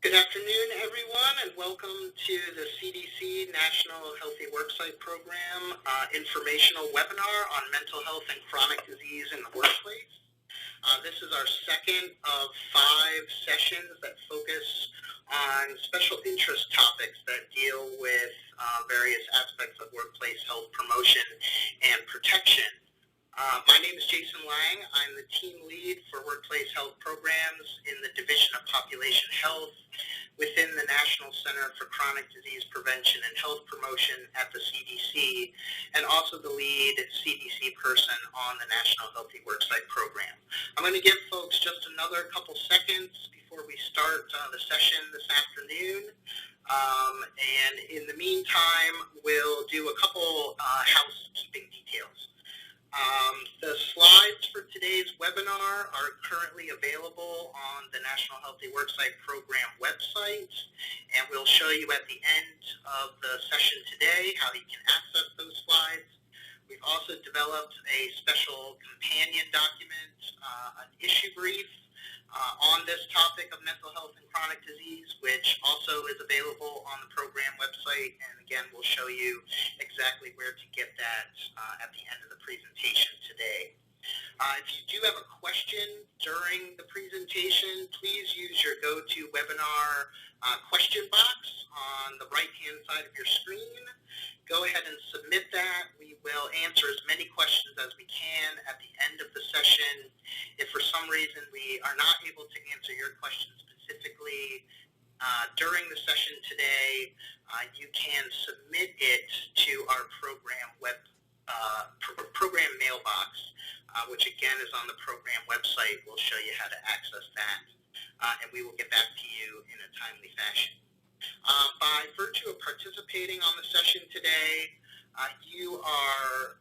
Good afternoon, everyone, and welcome to the CDC National Healthy Worksite Program informational webinar on mental health and chronic disease in the workplace. This is our second of 5 sessions that focus on special interest topics that deal with various aspects of workplace health promotion and protection. My name is Jason Lang. I'm the team lead for workplace health programs in the Division of Population Health within the National Center for Chronic Disease Prevention and Health Promotion at the CDC, and also the lead CDC person on the National Healthy Worksite Program. I'm going to give folks just another couple seconds before we start the session this afternoon. And in the meantime, we'll do a couple housekeeping details. The slides for today's webinar are currently available on the National Healthy Worksite Program website, and we'll show you at the end of the session today how you can access those slides. We've also developed a special companion document, an issue brief on this topic of mental health and chronic disease, which also is available on the program website, and again, we'll show you exactly where to get that at the end of the presentation today. If you do have a question during the presentation, please use your GoToWebinar question box on the right-hand side of your screen. Go ahead and submit that. We will answer as many questions as we can at the end of the session. If for some reason we are not able to answer your question specifically during the session today, you can submit it to our program mailbox, which again is on the program website. We'll show you how to access that, and we will get back to you in a timely fashion. By virtue of participating on the session today, you are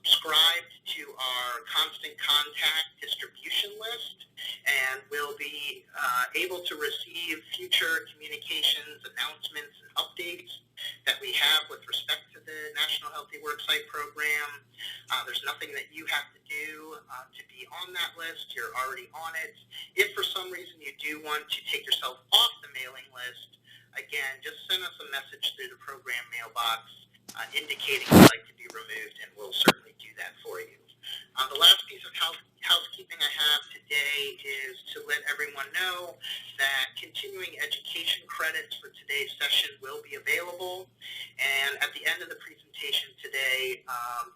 subscribed to our constant contact distribution list and will be able to receive future communications, announcements, and updates that we have with respect to the National Healthy Worksite Program. There's nothing that you have to do to be on that list. You're already on it. If for some reason you do want to take yourself off the mailing list, again, just send us a message through the program mailbox indicating you'd like to be removed, and we'll certainly do that for you. The last piece of housekeeping I have today is to let everyone know that continuing education credits for today's session will be available. And at the end of the presentation today,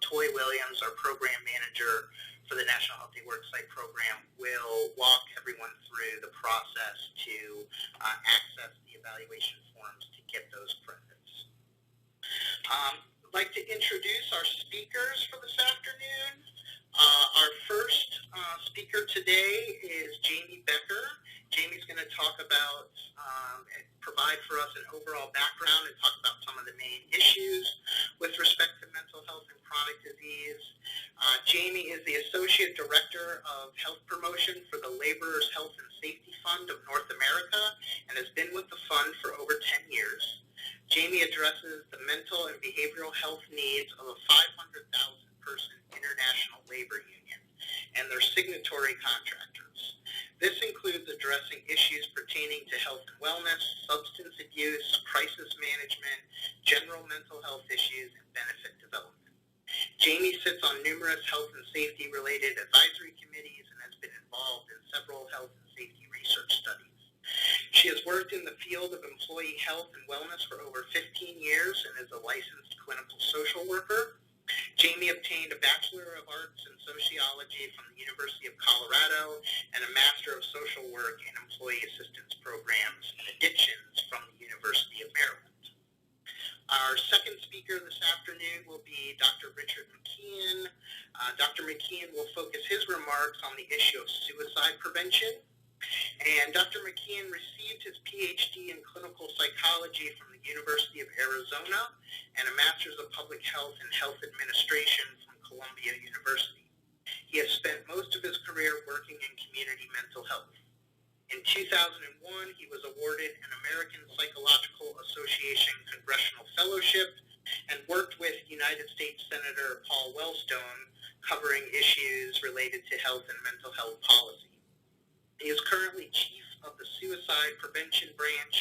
Toy Williams, our program manager for the National Healthy Worksite Program, will walk everyone through the process to access the evaluation forms to get those credits. I'd like to introduce our speakers for this afternoon. Our first speaker today is Jamie Becker. Jamie's going to talk about and provide for us an overall background and talk about some of the main issues with respect to mental health and chronic disease. Jamie is the Associate Director of Health Promotion for the Laborers Health and Safety Fund of North America and has been with the fund for over 10 years. Jamie addresses the mental and behavioral health needs of a 500,000-person international labor union and their signatory contractors. This includes addressing issues pertaining to health and wellness, substance abuse, crisis management, general mental health issues, and benefit development. Jamie sits on numerous health and safety-related advisory committees and has been involved in several health and safety research studies. She has worked in the field of employee health and wellness for over 15 years and is a licensed clinical social worker. Jamie obtained a Bachelor of Arts in Sociology from the University of Colorado and a Master of Social Work in Employee Assistance Programs and Addictions from the University of Maryland. Our second speaker this afternoon will be Dr. Richard McKeon. Dr. McKeon will focus his remarks on the issue of suicide prevention. And Dr. McKeon received his PhD in clinical psychology from the University of Arizona and a Master's of Public Health and Health Administration from Columbia University. He has spent most of his career working in community mental health. In 2001, he was awarded an American Psychological Association Congressional Fellowship and worked with United States Senator Paul Wellstone covering issues related to health and mental health policy. He is currently Chief of the Suicide Suicide Prevention Branch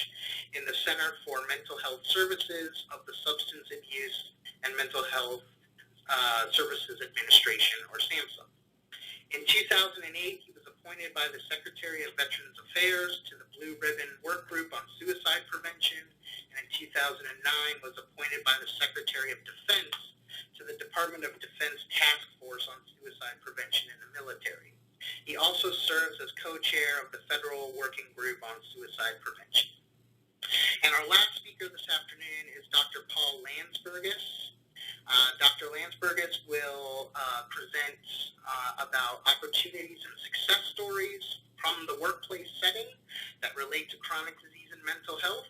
in the Center for Mental Health Services of the Substance Abuse and Mental Health Services Administration, or SAMHSA. In 2008, he was appointed by the Secretary of Veterans Affairs to the Blue Ribbon Work Group on Suicide Prevention, and in 2009 was appointed by the Secretary of Defense to the Department of Defense Task Force on Suicide Prevention in the Military. He also serves as co-chair of the Federal Working Group on Suicide Prevention. And our last speaker this afternoon is Dr. Paul Landsbergis. Dr. Landsbergis will present about opportunities and success stories from the workplace setting that relate to chronic disease and mental health.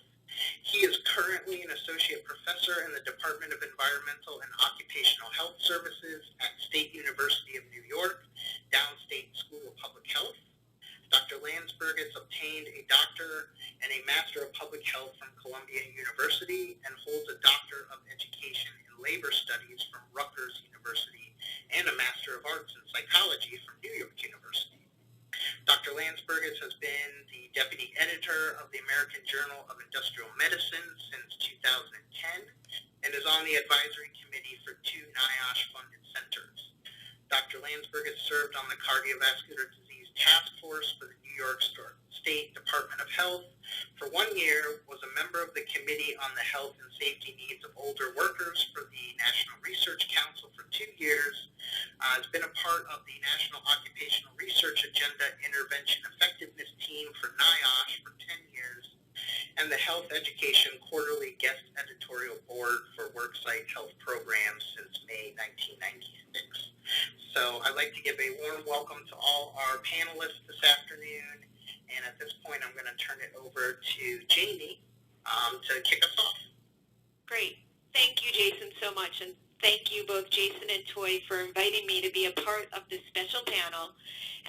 He is currently an associate professor in the Department of Environmental and Occupational Health Services at State University of New York, Downstate School of Public Health. Dr. Landsbergis obtained a doctor and a master of public health from Columbia University and holds a doctor of education in labor studies from Rutgers University and a master of arts in psychology from New York University. Dr. Landsbergis has been the deputy editor of the American Journal of Industrial Medicine since 2010 and is on the advisory committee for 2 NIOSH-funded centers. Dr. Landsbergis served on the Cardiovascular Disease Task Force for the New York State Department of Health for 1 year, was a member of the Committee on the Health and Safety Needs of Older Workers for the National Research Council for 2 years, has been a part of the National Occupational Research Agenda Intervention Effectiveness Team for NIOSH for 10 years, and the Health Education Quarterly Guest Editorial Board for Worksite Health Programs since May 1996. So I'd like to give a warm welcome to all our panelists this afternoon, and at this point I'm going to turn it over to Jamie to kick us off. Great. Thank you, Jason, so much, and thank you both Jason and Toy for inviting me to be a part of this special panel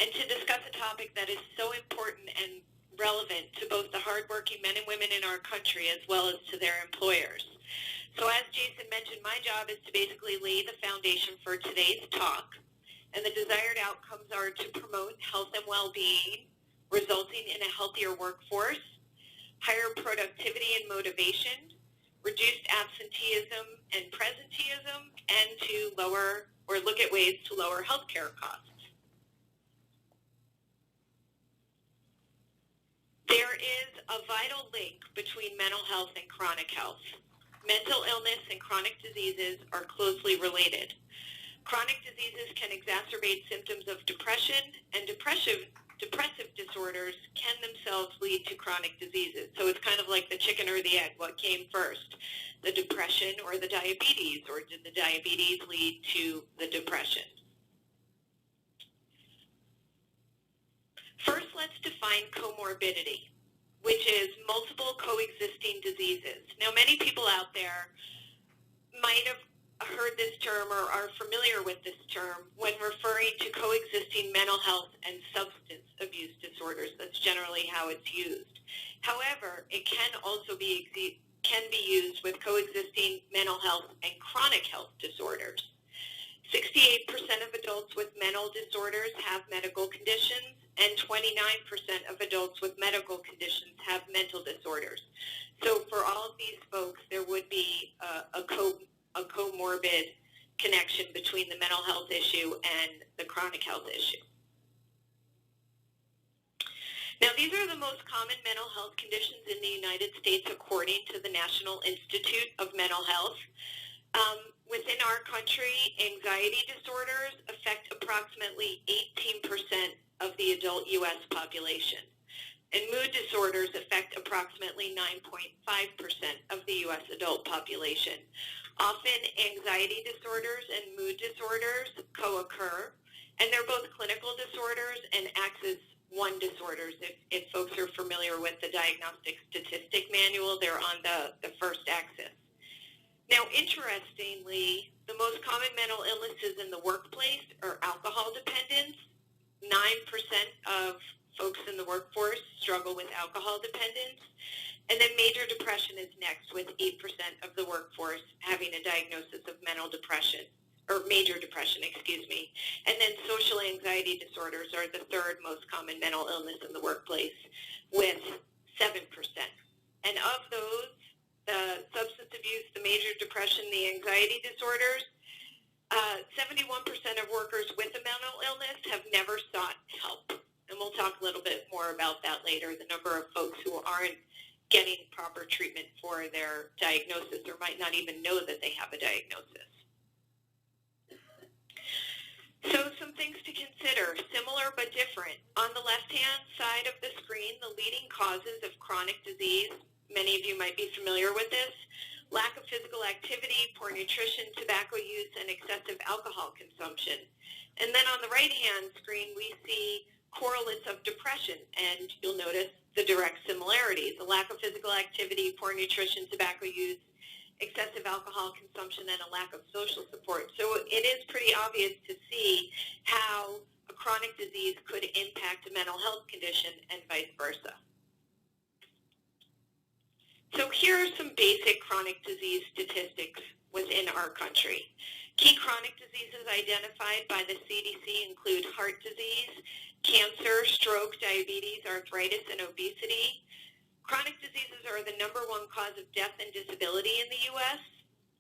and to discuss a topic that is so important and relevant to both the hardworking men and women in our country as well as to their employers. So as Jason mentioned, my job is to basically lay the foundation for today's talk, and the desired outcomes are to promote health and well-being, resulting in a healthier workforce, higher productivity and motivation, reduced absenteeism and presenteeism, and to lower or look at ways to lower healthcare costs. There is a vital link between mental health and chronic health. Mental illness and chronic diseases are closely related. Chronic diseases can exacerbate symptoms of depression, and depressive disorders can themselves lead to chronic diseases. So it's kind of like the chicken or the egg. What came first, the depression or the diabetes, or did the diabetes lead to the depression? First, let's define comorbidity, which is multiple coexisting diseases. Now, many people out there might have heard this term or are familiar with this term when referring to coexisting mental health and substance abuse disorders. That's generally how it's used. However, it can also be used with coexisting mental health and chronic health disorders. 68% of adults with mental disorders have medical conditions, and 29% of adults with medical conditions have mental disorders. So for all of these folks, there would be a comorbid connection between the mental health issue and the chronic health issue. Now, these are the most common mental health conditions in the United States according to the National Institute of Mental Health. Within our country, anxiety disorders affect approximately 18% of the adult U.S. population, and mood disorders affect approximately 9.5% of the U.S. adult population. Often, anxiety disorders and mood disorders co-occur, and they're both clinical disorders and axis 1 disorders. If folks are familiar with the Diagnostic Statistic Manual, they're on the first axis. Now, interestingly, the most common mental illnesses in the workplace are alcohol dependence. 9% of folks in the workforce struggle with alcohol dependence. And then major depression is next, with 8% of the workforce having a diagnosis of mental depression, or major depression, excuse me. And then social anxiety disorders are the third most common mental illness in the workplace, with 7%. And of those, the substance abuse, the major depression, the anxiety disorders, 71% of workers with a mental illness have never sought help. And we'll talk a little bit more about that later, the number of folks who aren't getting proper treatment for their diagnosis or might not even know that they have a diagnosis. So some things to consider, similar but different. On the left-hand side of the screen, the leading causes of chronic disease, many of you might be familiar with this, lack of physical activity, poor nutrition, tobacco use, and excessive alcohol consumption. And then on the right-hand screen, we see correlates of depression, and you'll notice the direct similarities, the lack of physical activity, poor nutrition, tobacco use, excessive alcohol consumption, and a lack of social support. So it is pretty obvious to see how a chronic disease could impact a mental health condition and vice versa. So here are some basic chronic disease statistics within our country. Key chronic diseases identified by the CDC include heart disease, cancer, stroke, diabetes, arthritis, and obesity. Chronic diseases are the #1 cause of death and disability in the U.S.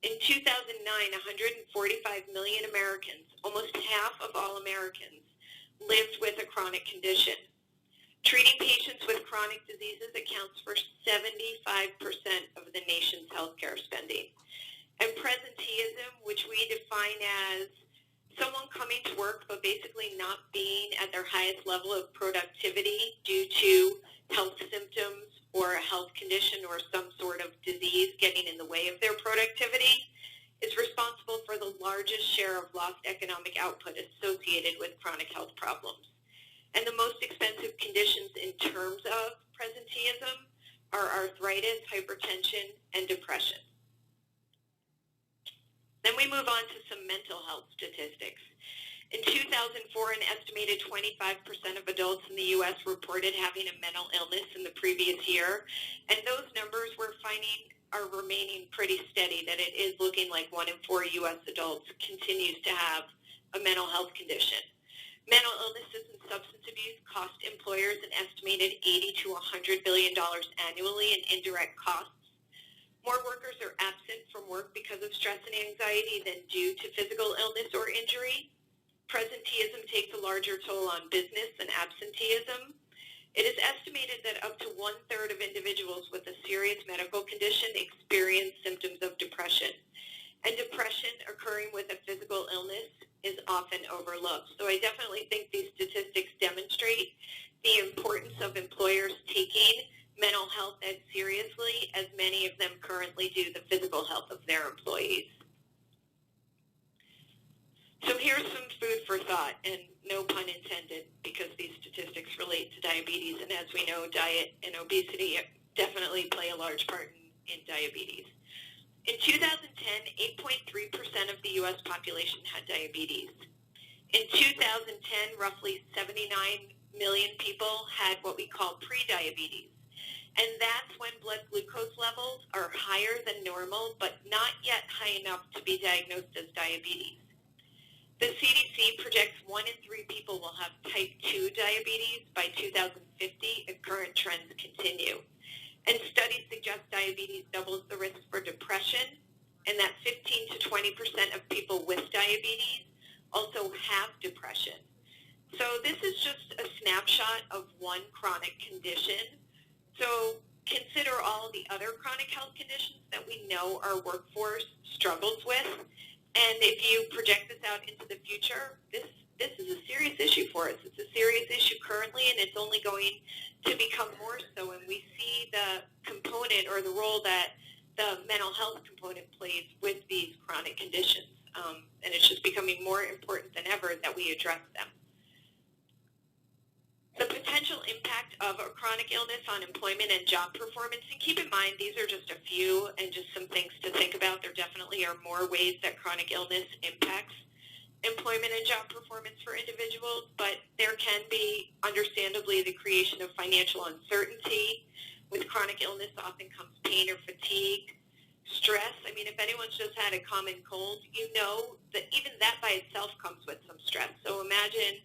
In 2009, 145 million Americans, almost half of all Americans, lived with a chronic condition. Treating patients with chronic diseases accounts for 75% of the nation's healthcare spending. And presenteeism, which we define as someone coming to work but basically not being at their highest level of productivity due to health symptoms or a health condition or some sort of disease getting in the way of their productivity, is responsible for the largest share of lost economic output associated with chronic health problems. And the most expensive conditions in terms of presenteeism are arthritis, hypertension, and depression. Then we move on to some mental health statistics. In 2004, an estimated 25% of adults in the U.S. reported having a mental illness in the previous year, and those numbers we're finding are remaining pretty steady, that it is looking like 1 in 4 U.S. adults continues to have a mental health condition. Mental illnesses and substance abuse cost employers an estimated $80 to $100 billion annually in indirect costs. More workers are absent from work because of stress and anxiety than due to physical illness or injury. Presenteeism takes a larger toll on business than absenteeism. It is estimated that up to 1/3 of individuals with a serious medical condition experience symptoms of depression. And depression occurring with a physical illness is often overlooked. So I definitely think these statistics demonstrate the importance of employers taking mental health as seriously as many of them currently do the physical health of their employees. So here's some food for thought, and no pun intended, because these statistics relate to diabetes, and as we know, diet and obesity definitely play a large part in diabetes. In 2010, 8.3% of the U.S. population had diabetes. In 2010, roughly 79 million people had what we call pre-diabetes. And that's when blood glucose levels are higher than normal, but not yet high enough to be diagnosed as diabetes. The CDC projects 1 in 3 people will have type 2 diabetes by 2050 if current trends continue. And studies suggest diabetes doubles the risk for depression, and that 15 to 20% of people with diabetes also have depression. So this is just a snapshot of one chronic condition. So consider all the other chronic health conditions that we know our workforce struggles with. And if you project this out into the future, this is a serious issue for us. It's a serious issue currently, and it's only going to become more so. And we see the component or the role that the mental health component plays with these chronic conditions. And it's just becoming more important than ever that we address them. The potential impact of a chronic illness on employment and job performance, and keep in mind these are just a few and just some things to think about. There definitely are more ways that chronic illness impacts employment and job performance for individuals, but there can be, understandably, the creation of financial uncertainty. With chronic illness often comes pain or fatigue, stress. I mean, if anyone's just had a common cold, you know that even that by itself comes with some stress. So imagine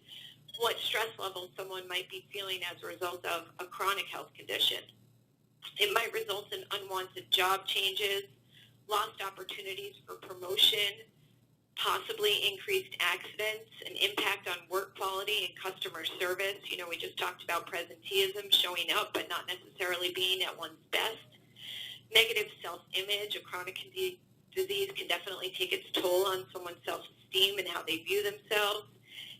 what stress level someone might be feeling as a result of a chronic health condition. It might result in unwanted job changes, lost opportunities for promotion, possibly increased accidents, an impact on work quality and customer service. You know, we just talked about presenteeism, showing up but not necessarily being at one's best. Negative self-image, a chronic disease can definitely take its toll on someone's self-esteem and how they view themselves.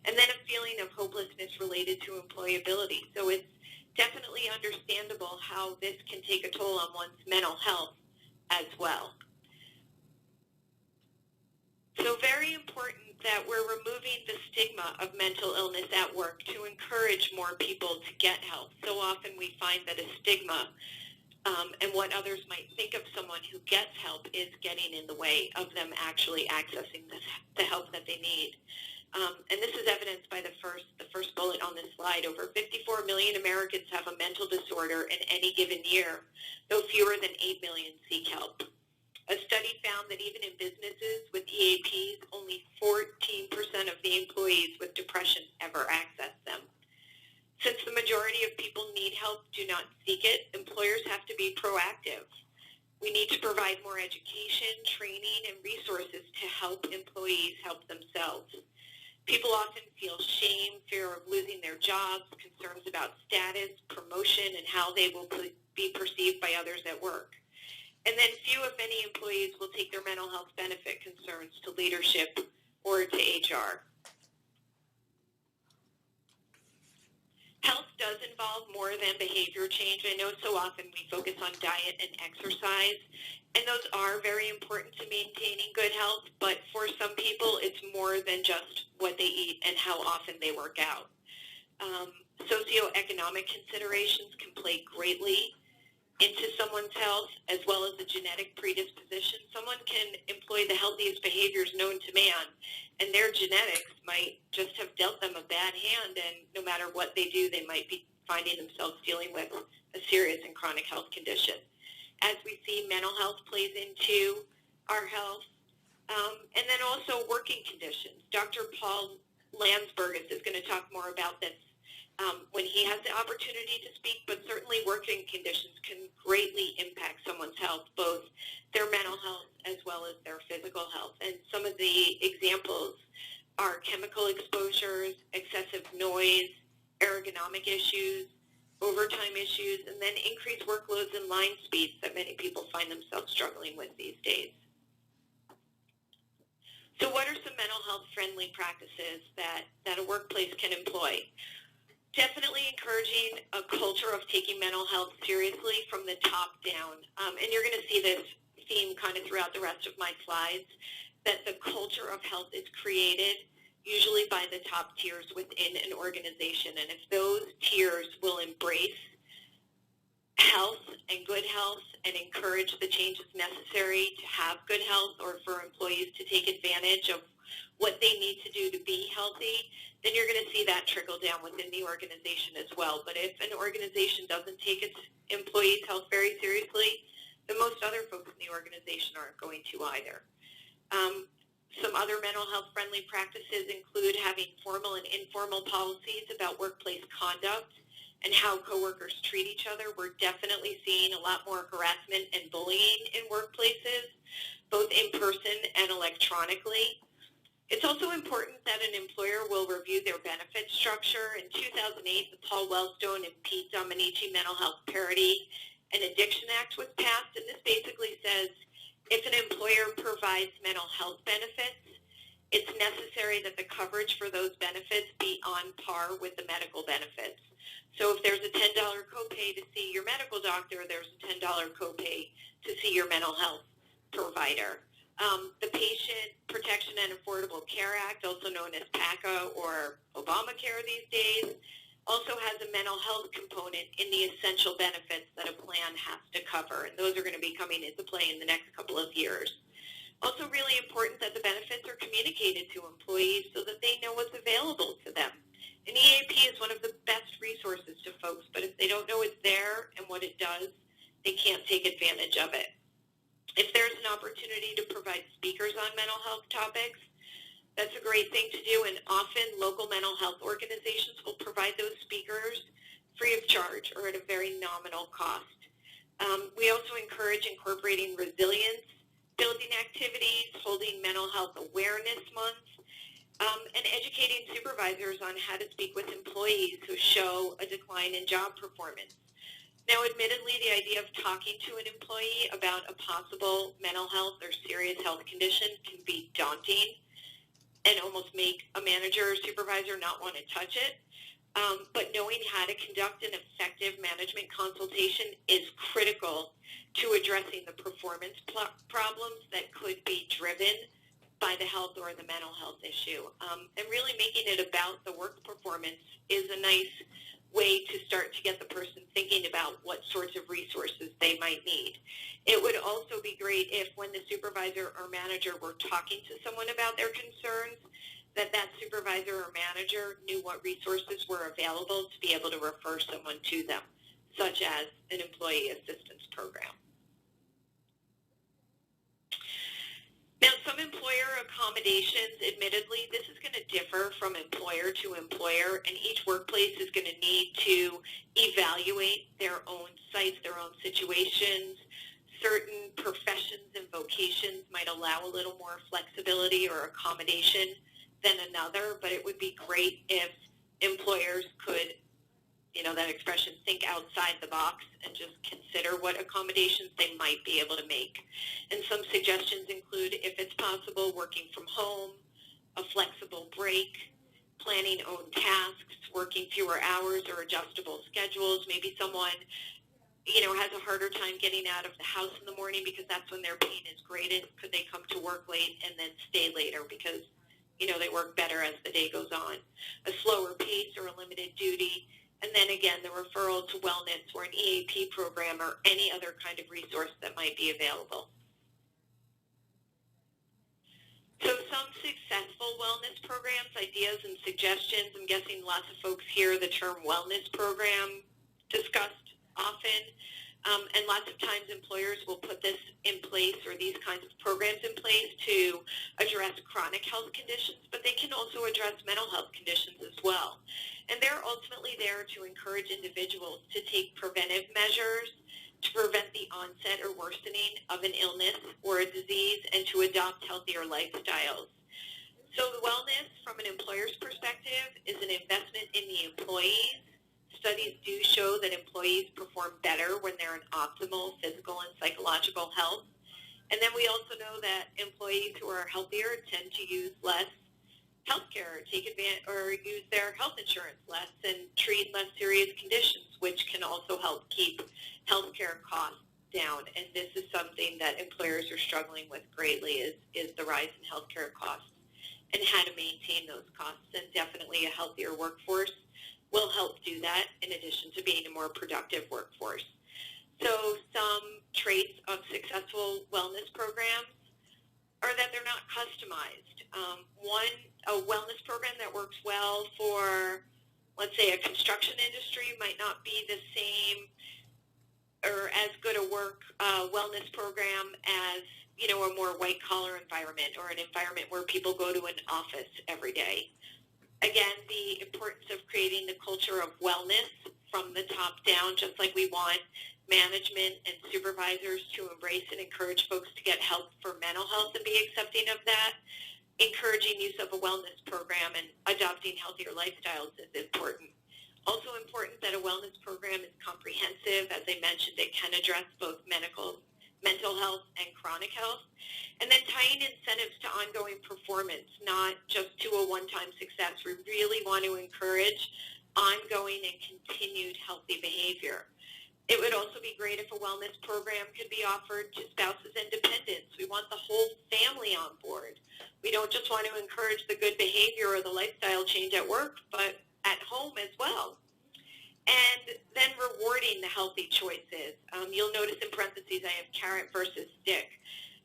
And then a feeling of hopelessness related to employability. So it's definitely understandable how this can take a toll on one's mental health as well. So very important that we're removing the stigma of mental illness at work to encourage more people to get help. So often we find that a stigma and what others might think of someone who gets help is getting in the way of them actually accessing the help that they need. And this is evidenced by the first bullet on this slide. Over 54 million Americans have a mental disorder in any given year, though fewer than 8 million seek help. A study found that even in businesses with EAPs, only 14% of the employees with depression ever access them. Since the majority of people need help, do not seek it, employers have to be proactive. We need to provide more education, training, and resources to help employees help themselves. People often feel shame, fear of losing their jobs, concerns about status, promotion, and how they will be perceived by others at work. And then few, if any, employees will take their mental health benefit concerns to leadership or to HR. Health does involve more than behavior change. I know so often we focus on diet and exercise, and those are very important to maintaining good health, but for some people it's more than just what they eat and how often they work out. Socioeconomic considerations can play greatly into someone's health, as well as a genetic predisposition. Someone can employ the healthiest behaviors known to man, and their genetics might just have dealt them a bad hand, and no matter what they do, they might be finding themselves dealing with a serious and chronic health condition. As we see, mental health plays into our health, and then also working conditions. Dr. Paul Landsbergis is going to talk more about this when he has the opportunity to speak, but certainly working conditions can greatly impact someone's health, both their mental health as well as their physical health. And some of the examples are chemical exposures, excessive noise, ergonomic issues, overtime issues, and then increased workloads and line speeds that many people find themselves struggling with these days. So what are some mental health friendly practices that a workplace can employ? Definitely encouraging a culture of taking mental health seriously from the top down. And you're going to see this theme kind of throughout the rest of my slides, that the culture of health is created usually by the top tiers within an organization. And if those tiers will embrace health and good health and encourage the changes necessary to have good health, or for employees to take advantage of what they need to do to be healthy, then you're going to see that trickle down within the organization as well. But if an organization doesn't take its employees' health very seriously, then most other folks in the organization aren't going to either. Some other mental health friendly practices include having formal and informal policies about workplace conduct and how coworkers treat each other. We're definitely seeing a lot more harassment and bullying in workplaces, both in person and electronically. It's also important that an employer will review their benefit structure. In 2008, the Paul Wellstone and Pete Dominici Mental Health Parity and Addiction Act was passed, and this basically says if an employer provides mental health benefits, it's necessary that the coverage for those benefits be on par with the medical benefits. So if there's a $10 copay to see your medical doctor, there's a $10 copay to see your mental health provider. The Patient Protection and Affordable Care Act, also known as PACA or Obamacare these days, also has a mental health component in the essential benefits that a plan has to cover, and those are going to be coming into play in the next couple of years. Also really important that the benefits are communicated to employees so that they know what's available to them. An EAP is one of the best resources to folks, but if they don't know it's there and what it does, they can't take advantage of it. If there's an opportunity to provide speakers on mental health topics, that's a great thing to do, and often local mental health organizations will provide those speakers free of charge or at a very nominal cost. We also encourage incorporating resilience building activities, holding Mental Health Awareness Month, and educating supervisors on how to speak with employees who show a decline in job performance. Now, admittedly, the idea of talking to an employee about a possible mental health or serious health condition can be daunting and almost make a manager or supervisor not want to touch it. But knowing how to conduct an effective management consultation is critical to addressing the performance problems that could be driven by the health or the mental health issue. And really making it about the work performance is a nice way to start to get the person thinking about what sorts of resources they might need. It would also be great if when the supervisor or manager were talking to someone about their concerns, that supervisor or manager knew what resources were available to be able to refer someone to them, such as an employee assistance program. Now, some employer accommodations, admittedly, this is going to differ from employer to employer, and each workplace is going to need to evaluate their own sites, their own situations. Certain professions and vocations might allow a little more flexibility or accommodation than another, but it would be great if employers could, that expression, think outside the box and just consider what accommodations they might be able to make. And some suggestions include, if it's possible, working from home, a flexible break, planning own tasks, working fewer hours or adjustable schedules. Maybe someone, has a harder time getting out of the house in the morning because that's when their pain is greatest. Could they come to work late and then stay later because they work better as the day goes on? A slower pace or a limited duty. And then again, the referral to wellness or an EAP program or any other kind of resource that might be available. So some successful wellness programs, ideas and suggestions. I'm guessing lots of folks hear the term wellness program discussed often. And lots of times employers will put this in place or these kinds of programs in place to address chronic health conditions, but they can also address mental health conditions as well. And they're ultimately there to encourage individuals to take preventive measures to prevent the onset or worsening of an illness or a disease and to adopt healthier lifestyles. So the wellness from an employer's perspective is an investment in the employees. Studies do show that employees perform better when they're in optimal physical and psychological health. And then we also know that employees who are healthier tend to use less health care, take advantage or use their health insurance less and treat less serious conditions, which can also help keep health care costs down. And this is something that employers are struggling with greatly is the rise in health care costs and how to maintain those costs. And definitely a healthier workforce will help do that in addition to being a more productive workforce. So some traits of successful wellness programs are that they're not customized. A wellness program that works well for, let's say, a construction industry might not be the same or as good a wellness program as, a more white-collar environment or an environment where people go to an office every day. Again, the importance of creating the culture of wellness from the top down, just like we want management and supervisors to embrace and encourage folks to get help for mental health and be accepting of that. Encouraging use of a wellness program and adopting healthier lifestyles is important. Also important that a wellness program is comprehensive. As I mentioned, it can address both mental health and chronic health. And then tying incentives to ongoing performance, not just to a one-time success. We really want to encourage ongoing and continued healthy behavior. It would also be great if a wellness program could be offered to spouses and dependents. We want the whole family on board. We don't just want to encourage the good behavior or the lifestyle change at work, but at home as well. And then rewarding the healthy choices. You'll notice in parentheses I have carrot versus stick.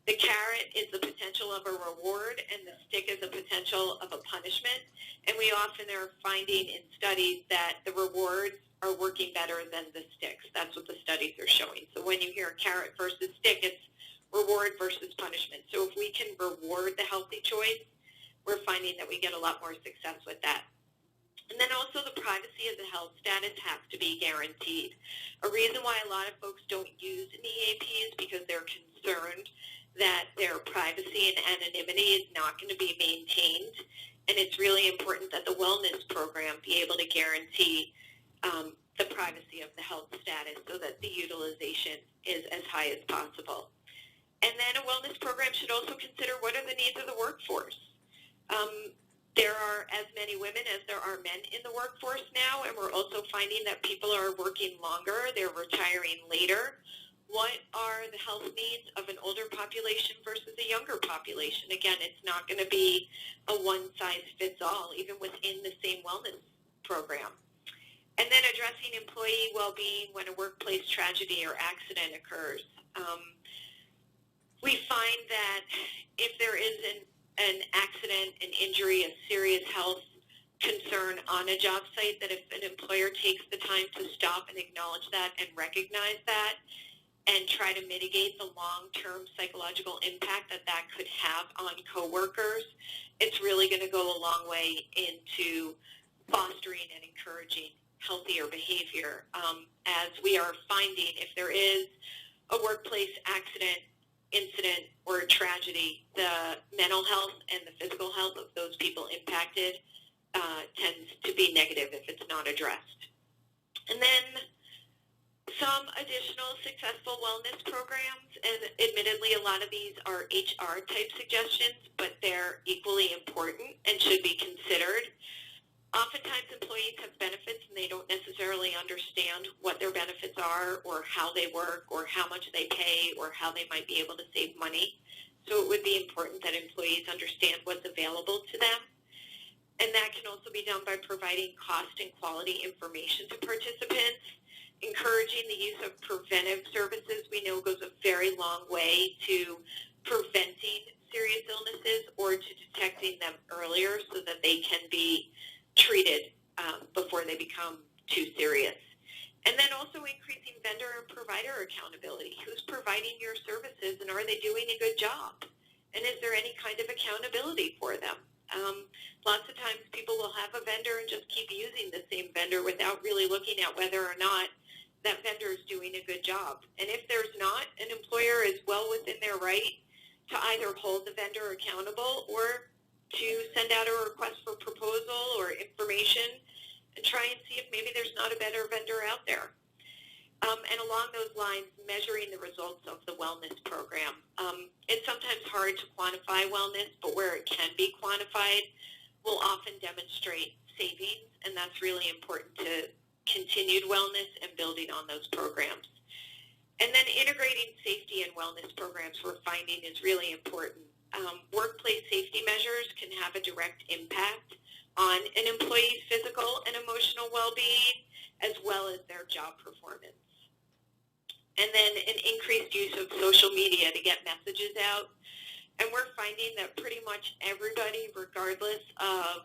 The carrot is the potential of a reward, and the stick is the potential of a punishment. And we often are finding in studies that the rewards are working better than the sticks. That's what the studies are showing. So when you hear carrot versus stick, it's reward versus punishment. So if we can reward the healthy choice, we're finding that we get a lot more success with that. And then also the privacy of the health status has to be guaranteed. A reason why a lot of folks don't use an EAP is because they're concerned that their privacy and anonymity is not going to be maintained. And it's really important that the wellness program be able to guarantee the privacy of the health status so that the utilization is as high as possible. And then a wellness program should also consider what are the needs of the workforce. There are as many women as there are men in the workforce now, and we're also finding that people are working longer, they're retiring later. What are the health needs of an older population versus a younger population? Again, it's not going to be a one-size-fits-all, even within the same wellness program. And then addressing employee well-being when a workplace tragedy or accident occurs. We find that if there is an accident, an injury, a serious health concern on a job site, that if an employer takes the time to stop and acknowledge that and recognize that and try to mitigate the long-term psychological impact that that could have on coworkers, it's really going to go a long way into fostering and encouraging healthier behavior. As we are finding, if there is a workplace accident, incident, or a tragedy, the mental health and the physical health of those people impacted tends to be negative if it's not addressed. And then some additional successful wellness programs, and admittedly a lot of these are HR type suggestions, but they're equally important and should be considered. Oftentimes employees have benefits and they don't necessarily understand what their benefits are or how they work or how much they pay or how they might be able to save money. So it would be important that employees understand what's available to them. And that can also be done by providing cost and quality information to participants. Encouraging the use of preventive services, we know, goes a very long way to preventing serious illnesses or to detecting them earlier so that they can be treated before they become too serious. And then also increasing vendor and provider accountability. Who's providing your services and are they doing a good job? And is there any kind of accountability for them? Lots of times people will have a vendor and just keep using the same vendor without really looking at whether or not that vendor is doing a good job. And if there's not, an employer is well within their right to either hold the vendor accountable or to send out a request for proposal or information and try and see if maybe there's not a better vendor out there. And along those lines, measuring the results of the wellness program. It's sometimes hard to quantify wellness, but where it can be quantified will often demonstrate savings, and that's really important to continued wellness and building on those programs. And then integrating safety and wellness programs we're finding is really important. Workplace safety measures can have a direct impact on an employee's physical and emotional well-being as well as their job performance. And then an increased use of social media to get messages out. And we're finding that pretty much everybody, regardless of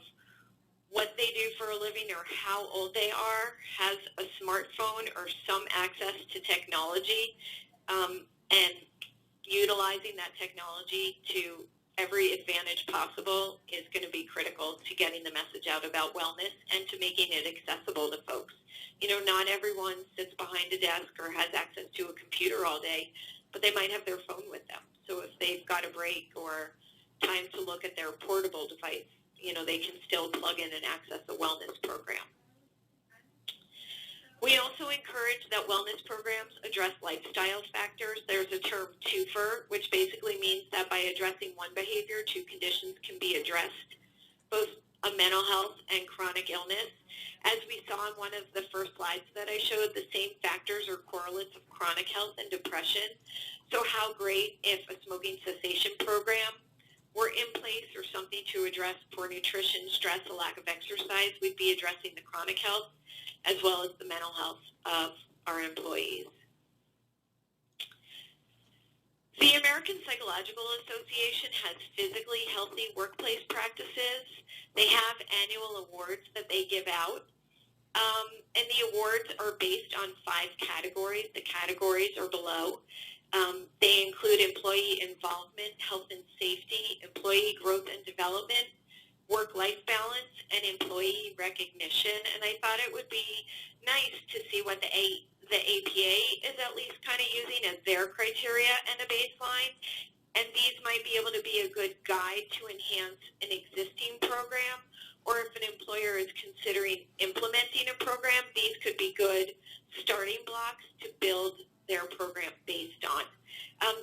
what they do for a living or how old they are, has a smartphone or some access to technology, and utilizing that technology to every advantage possible is going to be critical to getting the message out about wellness and to making it accessible to folks. You know, not everyone sits behind a desk or has access to a computer all day, but they might have their phone with them. So if they've got a break or time to look at their portable device, you know, they can still plug in and access a wellness program. We also encourage that wellness programs address lifestyle factors. There's a term twofer, which basically means that by addressing one behavior, two conditions can be addressed, both a mental health and chronic illness. As we saw in one of the first slides that I showed, the same factors are correlates of chronic health and depression. So how great if a smoking cessation program were in place or something to address poor nutrition, stress, a lack of exercise. We'd be addressing the chronic health as well as the mental health of our employees. The American Psychological Association has physically healthy workplace practices. They have annual awards that they give out, and the awards are based on 5 categories. The categories are below. They include employee involvement, health and safety, employee growth and development, work-life balance and employee recognition, and I thought it would be nice to see what the APA is at least kind of using as their criteria and a baseline, and these might be able to be a good guide to enhance an existing program, or if an employer is considering implementing a program, these could be good starting blocks to build their program based on.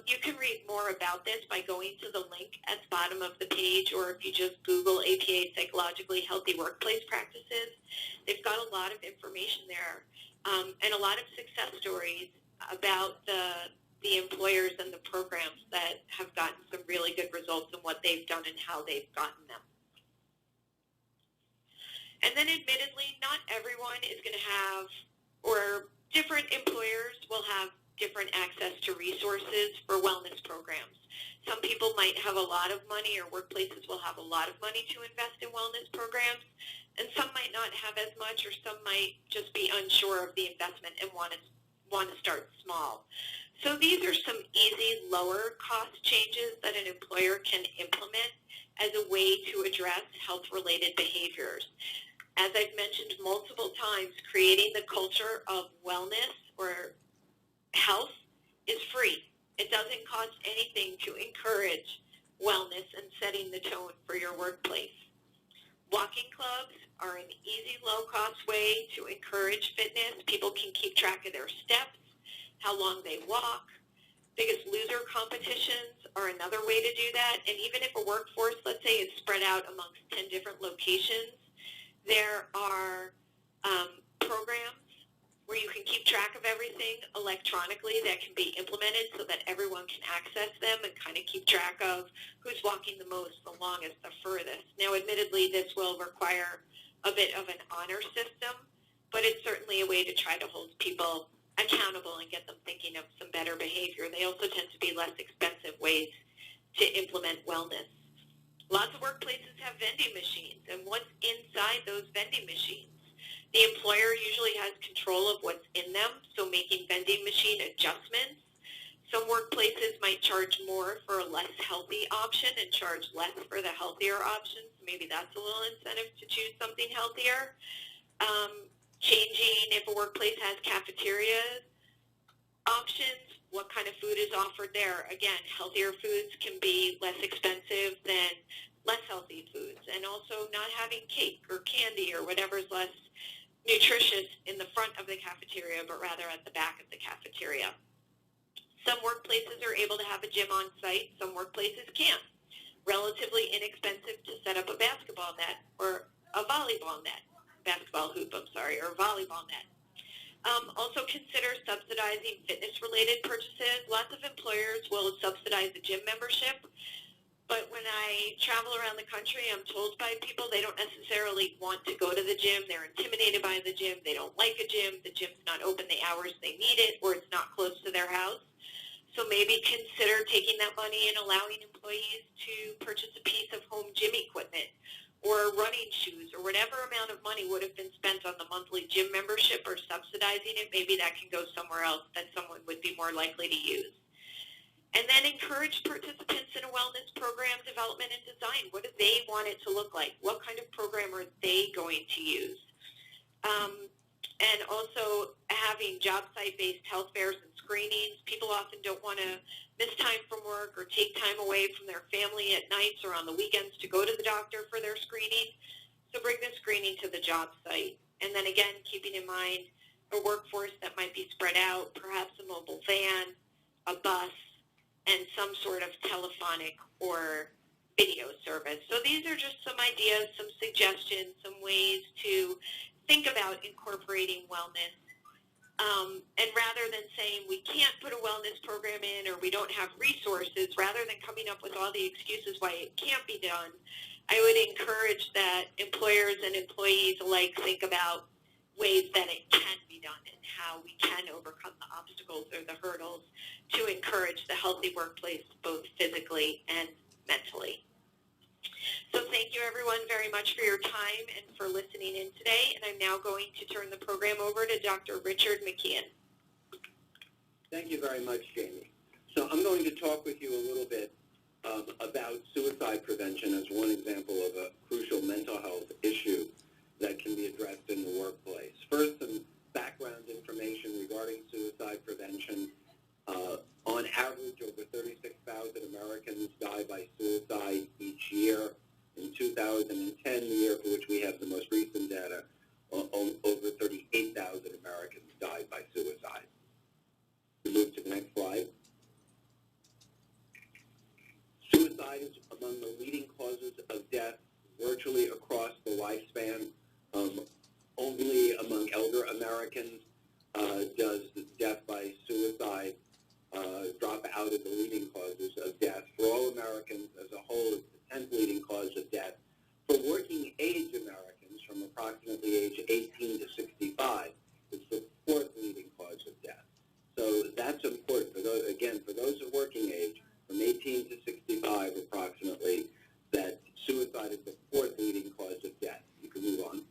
You can read more about this by going to the link at the bottom of the page, or if you just Google APA Psychologically Healthy Workplace Practices. They've got a lot of information there and a lot of success stories about the employers and the programs that have gotten some really good results in what they've done and how they've gotten them. And then admittedly, not everyone is going to have, or different employers will have different access to resources for wellness programs. Some people might have a lot of money, or workplaces will have a lot of money to invest in wellness programs, and some might not have as much, or some might just be unsure of the investment and want to start small. So these are some easy, lower cost changes that an employer can implement as a way to address health-related behaviors. As I've mentioned multiple times, creating the culture of wellness or health is free. It doesn't cost anything to encourage wellness and setting the tone for your workplace. Walking clubs are an easy, low-cost way to encourage fitness. People can keep track of their steps, how long they walk. Biggest loser competitions are another way to do that. And even if a workforce, let's say, is spread out amongst 10 different locations, there are programs where you can keep track of everything electronically that can be implemented so that everyone can access them and kind of keep track of who's walking the most, the longest, the furthest. Now, admittedly, this will require a bit of an honor system, but it's certainly a way to try to hold people accountable and get them thinking of some better behavior. They also tend to be less expensive ways to implement wellness. Lots of workplaces have vending machines, and what's inside those vending machines? The employer usually has control of what's in them, so making vending machine adjustments. Some workplaces might charge more for a less healthy option and charge less for the healthier option. So maybe that's a little incentive to choose something healthier. Changing if a workplace has cafeteria options, what kind of food is offered there. Again, healthier foods can be less expensive than less healthy foods. And also not having cake or candy or whatever is less nutritious in the front of the cafeteria, but rather at the back of the cafeteria. Some workplaces are able to have a gym on site. Some workplaces can't. Relatively inexpensive to set up a basketball net or a volleyball net. Basketball hoop, I'm sorry, or volleyball net. Also consider subsidizing fitness-related purchases. Lots of employers will subsidize a gym membership, but when I travel around the country, I'm told by people they don't necessarily want to go to the gym. They're intimidated by the gym. They don't like a gym. The gym's not open the hours they need it, or it's not close to their house. So maybe consider taking that money and allowing employees to purchase a piece of home gym equipment or running shoes, or whatever amount of money would have been spent on the monthly gym membership or subsidizing it. Maybe that can go somewhere else that someone would be more likely to use. And then encourage participants in a wellness program development and design. What do they want it to look like? What kind of program are they going to use? And also having job site-based health fairs and screenings. People often don't want to miss time from work or take time away from their family at nights or on the weekends to go to the doctor for their screening. So bring the screening to the job site. And then again, keeping in mind a workforce that might be spread out, perhaps a mobile van, a bus, and some sort of telephonic or video service. So these are just some ideas, some suggestions, some ways to think about incorporating wellness. And rather than saying we can't put a wellness program in or we don't have resources, rather than coming up with all the excuses why it can't be done, I would encourage that employers and employees alike think about ways that it can be done and how we can overcome the obstacles or the hurdles to encourage the healthy workplace both physically and mentally. So thank you everyone very much for your time and for listening in today, and I'm now going to turn the program over to Dr. Richard McKeon. Thank you very much, Jamie. So I'm going to talk with you a little bit about suicide prevention as one example of a crucial mental health issue that can be addressed in the workplace. First, some background information regarding suicide prevention. On average, over 36,000 Americans die by suicide each year. In 2010, the year for which we have the most recent data, over 38,000 Americans died by suicide. We move to the next slide. Suicide is among the leading causes of death virtually across the lifespan. Only among elder Americans does death by suicide drop out of the leading causes of death. For all Americans as a whole, it's the 10th leading cause of death. For working age Americans from approximately age 18 to 65, it's the 4th leading cause of death. So that's important. For those, again, for those of working age, from 18 to 65 approximately, that suicide is the 4th leading cause of death. You can move on.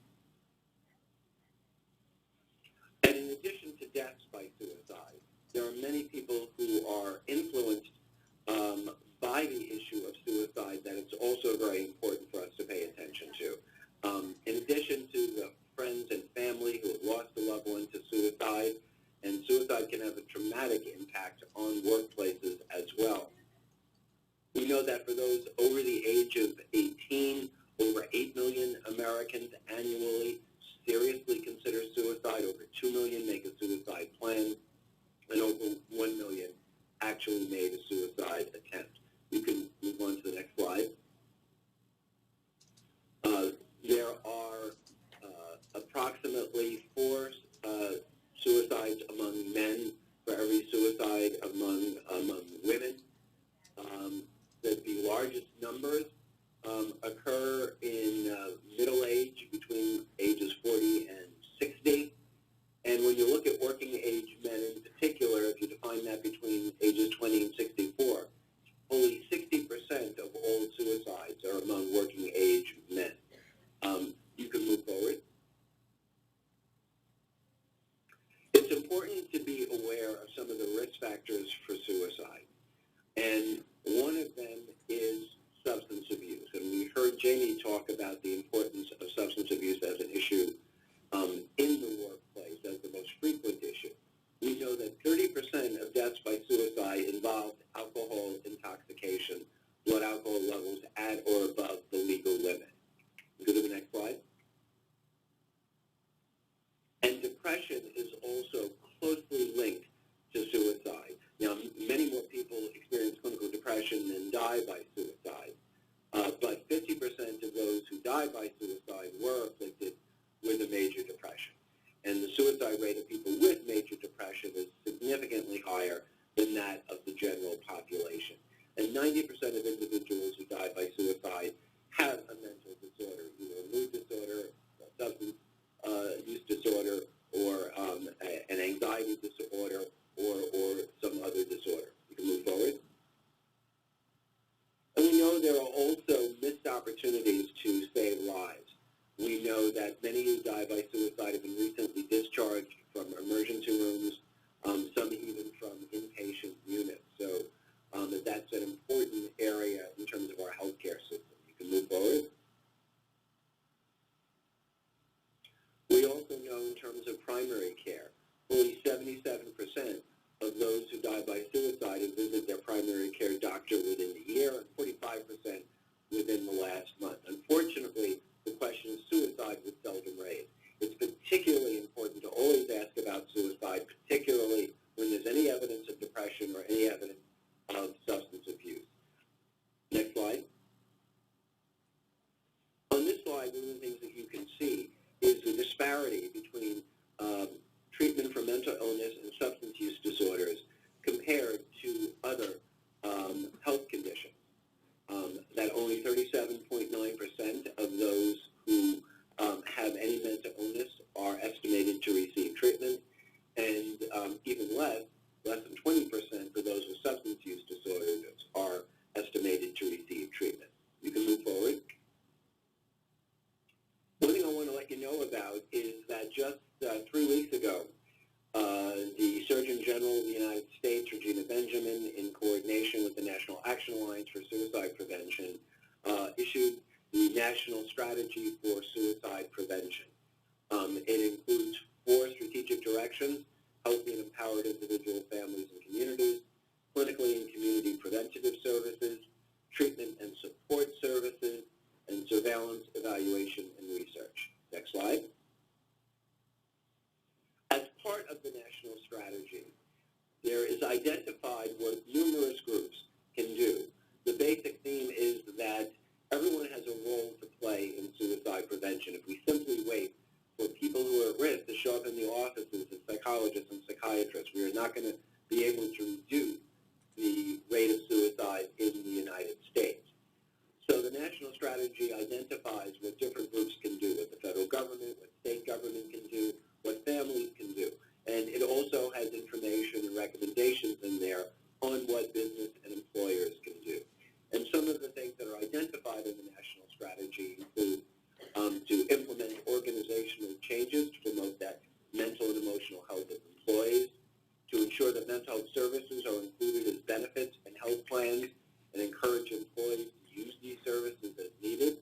And in addition to deaths by suicide, there are many people who are influenced by the issue of suicide that it's also very important for us to pay attention to. In addition to the friends and family who have lost a loved one to suicide, and suicide can have a traumatic impact on workplaces as well. We know that for those over the age of 18, over 8 million Americans annually seriously consider suicide. Over 2 million make a suicide plan, and over 1 million actually made a suicide attempt. You can move on to the next slide. There are approximately 4 suicides among men for every suicide among women. The largest numbers occur in middle age, between ages 40 and 60. And when you look at working age men in particular, if you define that between ages 20 and 64, only 60% of all suicides are among working age men. You can move forward. It's important to be aware of some of the risk factors for suicide. And one of them is substance abuse. And we heard Jamie talk about the importance of substance abuse as an issue in the workplace, as the most frequent issue. We know that 30% of deaths by suicide involve alcohol intoxication, blood alcohol levels at or above the legal limit. Go to the next slide. And depression is also closely linked to suicide. Now, many more people experience clinical depression than die by suicide, but 50% of those who die by suicide were afflicted with a major depression. And the suicide rate of people with major depression is significantly higher than that of the general population. And 90% of individuals who die by suicide have a mental disorder, either a mood disorder, a substance use disorder, or an anxiety disorder, or some other disorder. You can move forward. And we know there are also missed opportunities to save lives. We know that many who die by suicide have been recently discharged from emergency rooms, some even from inpatient units. So that's an important area in terms of our healthcare system. You can move forward. We also know in terms of primary care, fully 77% of those who die by suicide have visited their primary care doctor within the year, and 45% within the last month. Unfortunately, the question of suicide was seldom raised. It's particularly important to always ask about suicide, particularly when there's any evidence of depression or any evidence of substance abuse. Next slide. On this slide, one of the things that you can see is the disparity between treatment for mental illness and substance use disorders compared to other health conditions. That only 37.9% of those who have any mental illness are estimated to receive treatment, and even less than 20% for those with substance use disorders are estimated to receive treatment. You can move forward. One thing I want to let you know about is that just 3 weeks ago, the Surgeon General of the United States, Regina Benjamin, in coordination with the National Action Alliance for Suicide strategy for suicide prevention. It includes 4 strategic directions: healthy and empowered individual families and communities, clinically and community preventative services, treatment and support services, and surveillance, evaluation, and research. Next slide. As part of the national strategy, there is identified what numerous groups can do. The basic theme is that everyone has a role to play in suicide prevention. If we simply wait for people who are at risk to show up in the offices as psychologists and psychiatrists, we are not going to be able to reduce the rate of suicide in the United States. So the national strategy identifies what different groups can do, what the federal government, what state government can do, what families can do. And it also has information and recommendations in there on what business and employers can do. And some of the things that are identified in the national strategy include to implement organizational changes to promote that mental and emotional health of employees, to ensure that mental health services are included as benefits and health plans and encourage employees to use these services as needed,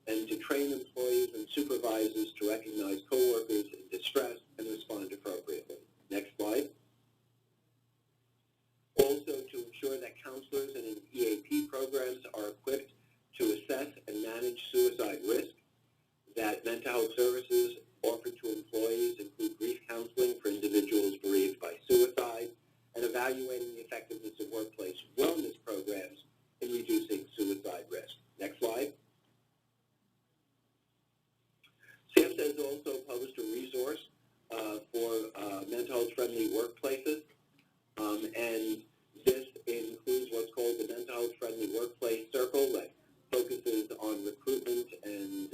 and to train employees and supervisors to recognize coworkers in distress and respond appropriately. Next slide. Also, to ensure that counselors and EAP programs are equipped to assess and manage suicide risk, that mental health services offered to employees include grief counseling for individuals bereaved by suicide, and evaluating the effectiveness of workplace wellness programs in reducing suicide risk. Next slide. SAMHSA has also published a resource for mental health-friendly workplaces, and this includes what's called the Mental Health-Friendly Workplace Circle that focuses on recruitment and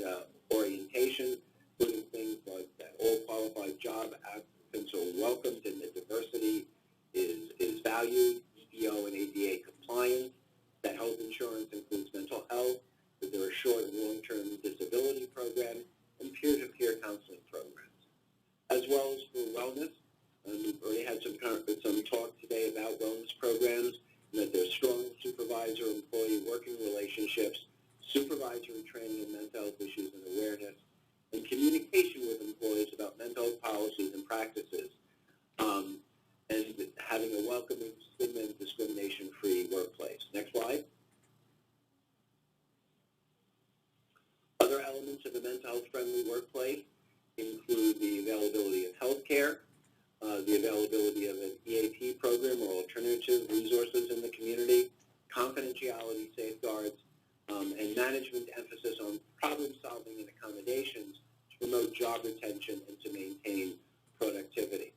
orientation, including things like that all qualified job applicants are welcomed and that diversity is valued, EPO and ADA compliance, that health insurance includes mental health, that there are short and long-term disability programs, and peer-to-peer counseling programs, as well as for wellness. We've already had some talk today about wellness programs, and that there's strong supervisor-employee working relationships, supervisory training in mental health issues and awareness, and communication with employees about mental health policies and practices, and having a welcoming, stigma and discrimination-free workplace. Next slide. Other elements of a mental health-friendly workplace include the availability of health care, the availability of an EAP program or alternative resources in the community, confidentiality safeguards, and management emphasis on problem-solving and accommodations to promote job retention and to maintain productivity.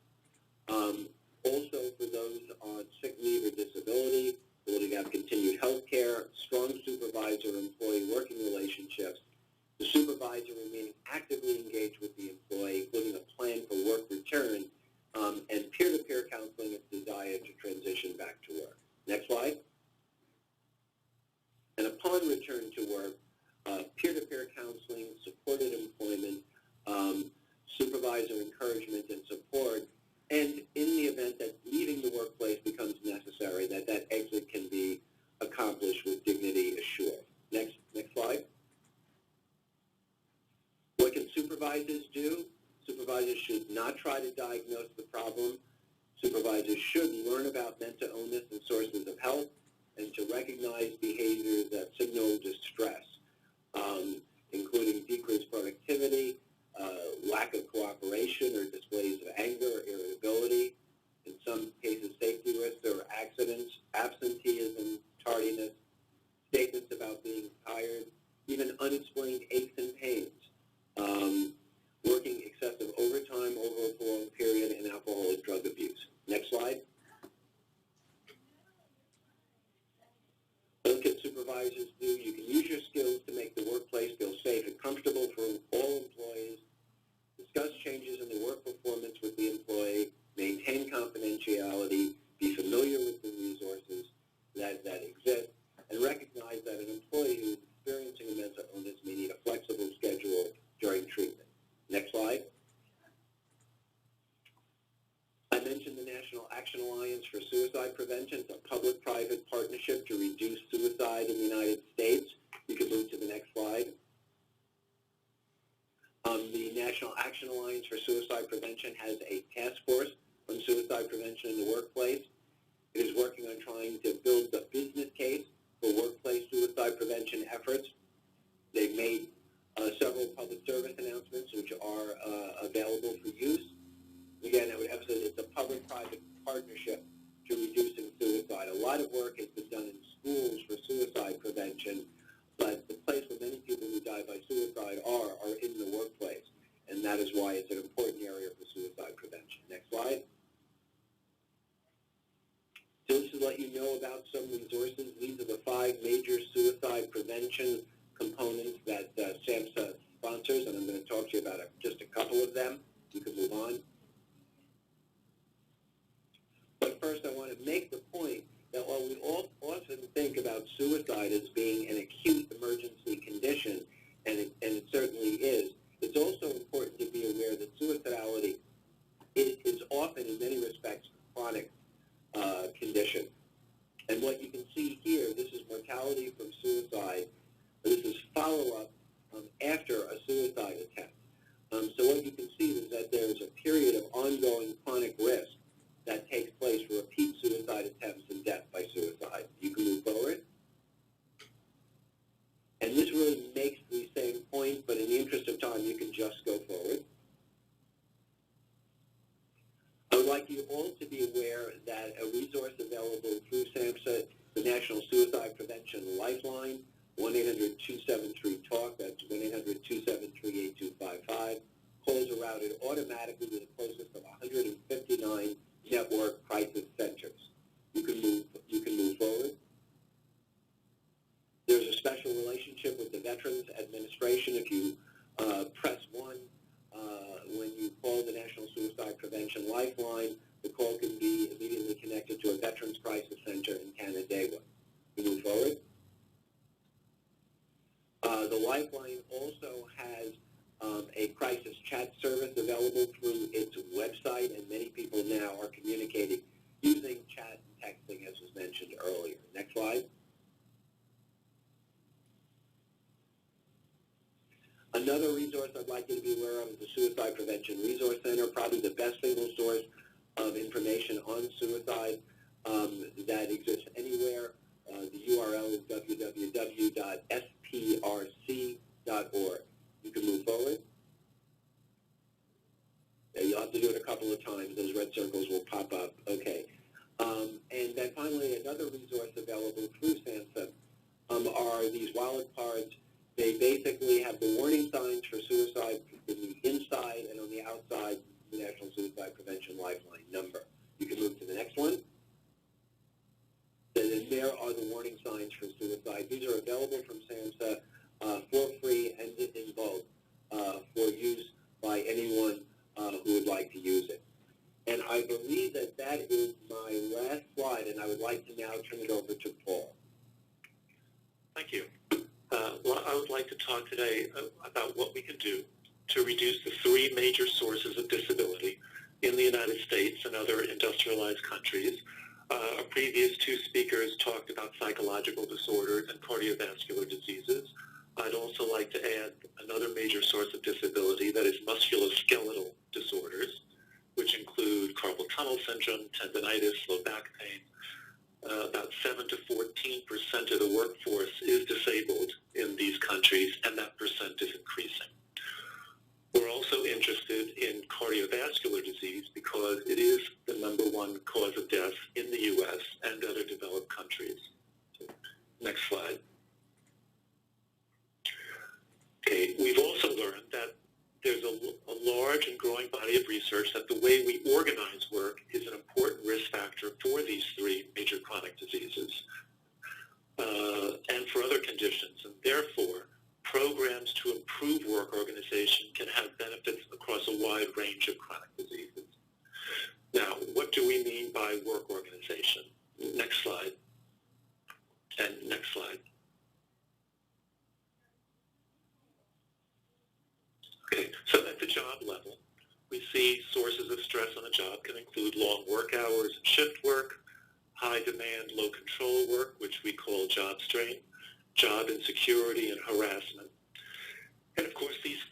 Also, for those on sick leave or disability, ability to have continued health care, strong supervisor-employee working relationships, the supervisor remaining actively engaged with the employee, including a plan for work return, and peer-to-peer counseling if desired to transition back to work. Next slide. And upon return to work, peer-to-peer counseling, supported employment, supervisor encouragement and support, and in the event that leaving the workplace becomes necessary, that exit can be accomplished with dignity assured. Next slide. What can supervisors do? Supervisors should not try to diagnose the problem. Supervisors should learn about mental illness and sources of health, and to recognize behaviors that signal distress, including decreased productivity, lack of cooperation or displays of anger, irritability, in some cases safety risks or accidents, absenteeism, tardiness, statements about being tired, even unexplained aches and pains, working excessive overtime over a prolonged period, and alcohol and drug abuse. Next slide. What can supervisors do? You can use your skills to make the workplace feel safe and comfortable for all employees, discuss changes in the work performance with the employee, maintain confidentiality, be familiar with the resources that exist, and recognize that an employee who is experiencing a mental illness may need a flexible schedule during treatment. Next slide. I mentioned the National Action Alliance for Suicide Prevention. It's a public-private partnership to reduce suicide in the United States. You can move to the next slide. The National Action Alliance for Suicide Prevention has a task force on suicide prevention in the workplace. It is working on trying to build the business case for workplace suicide prevention efforts. They've made several public service announcements which are available for use. Again, I would emphasize it's a public-private partnership to reducing suicide. A lot of work has been done in schools for suicide prevention, but the place where many people who die by suicide are in the workplace, and that is why it's an important area for suicide prevention. Next slide. So this is to let you know about some resources. These are the 5 major suicide prevention components that SAMHSA sponsors, and I'm going to talk to you about just a couple of them. You can move on. But first, I want to make the point that while we often think about suicide as being an acute emergency condition, and it certainly is, it's also important to be aware that suicidality is often, in many respects, a chronic condition. And what you can see here, this is mortality from suicide. This is follow-up after a suicide attempt. So what you can see is that there's a period of ongoing chronic risk that takes place for repeat suicide attempts and death by suicide. You can move forward. And this really makes the same point, but in the interest of time, you can just go forward. I would like you all to be aware that a resource available through SAMHSA, the National Suicide Prevention Lifeline, 1-800-273-TALK, that's 1-800-273-8255. Calls are routed automatically to the closest of 159 network crisis centers. You can move forward. There's a special relationship with the Veterans Administration. If you press 1 when you call the National Suicide Prevention Lifeline, the call can be immediately connected to a Veterans Crisis Center in Canandaigua. You move forward. The Lifeline also has a crisis chat service available through its website, and many people now are communicating using chat and texting, as was mentioned earlier. Next slide. Another resource I'd like you to be aware of is the Suicide Prevention Resource Center, probably the best single source of information on suicide that exists anywhere. The URL is www.sprc.org. You can move forward. You'll have to do it a couple of times. Those red circles will pop up. Okay. And then finally, another resource available through SAMHSA are these wallet cards. They basically have the warning signs for suicide in the inside and on the outside, the National Suicide Prevention Lifeline number. You can move to the next one. And then there are the warning signs for suicide. These are available from SAMHSA for free and in bulk for use by anyone who would like to use it. And I believe that that is my last slide, and I would like to now turn it over to Paul. Thank you. Well, I would like to talk today about what we can do to reduce the 3 major sources of disability in the United States and other industrialized countries. Our previous 2 speakers talked about psychological disorders and cardiovascular diseases. I'd also like to add another major source of disability, that is musculoskeletal disorders, which include carpal tunnel syndrome, tendinitis, low back pain. About 7 to 14% of the workforce is disabled in these countries, and that percent is increasing. We're also interested in cardiovascular disease because it is the #1 cause of death in the U.S. and other developed countries. Next slide. Okay, we've also learned that there's a large and growing body of research that the way we organize work is an important risk factor for these 3 major chronic diseases and for other conditions. And therefore, programs to improve work organization can have benefits across a wide range of chronic diseases. Now, what do we mean by work organization? Next slide. And next slide. Okay, so at the job level, we see sources of stress on a job can include long work hours and shift work, high demand, low control work, which we call job strain, job insecurity and harassment. And of course, these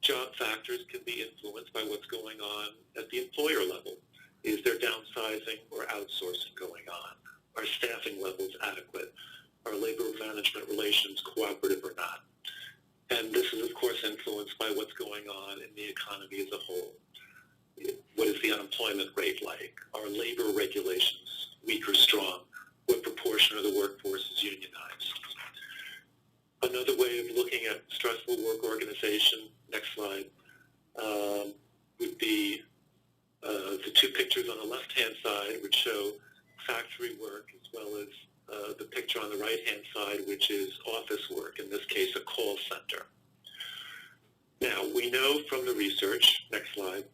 Job factors can be influenced by what's going on at the employer level. Is there downsizing or outsourcing going on? Are staffing levels adequate? Are labor management relations cooperative or not? And this is, of course, influenced by what's going on in the economy as a whole. What is the unemployment rate like? Are labor regulations weak or strong? What proportion of the workforce is unionized? Another way of looking at stressful work organization, next slide, would be the two pictures on the left-hand side, which show factory work, as well as the picture on the right-hand side, which is office work, in this case a call center. Now, we know from the research, next slide,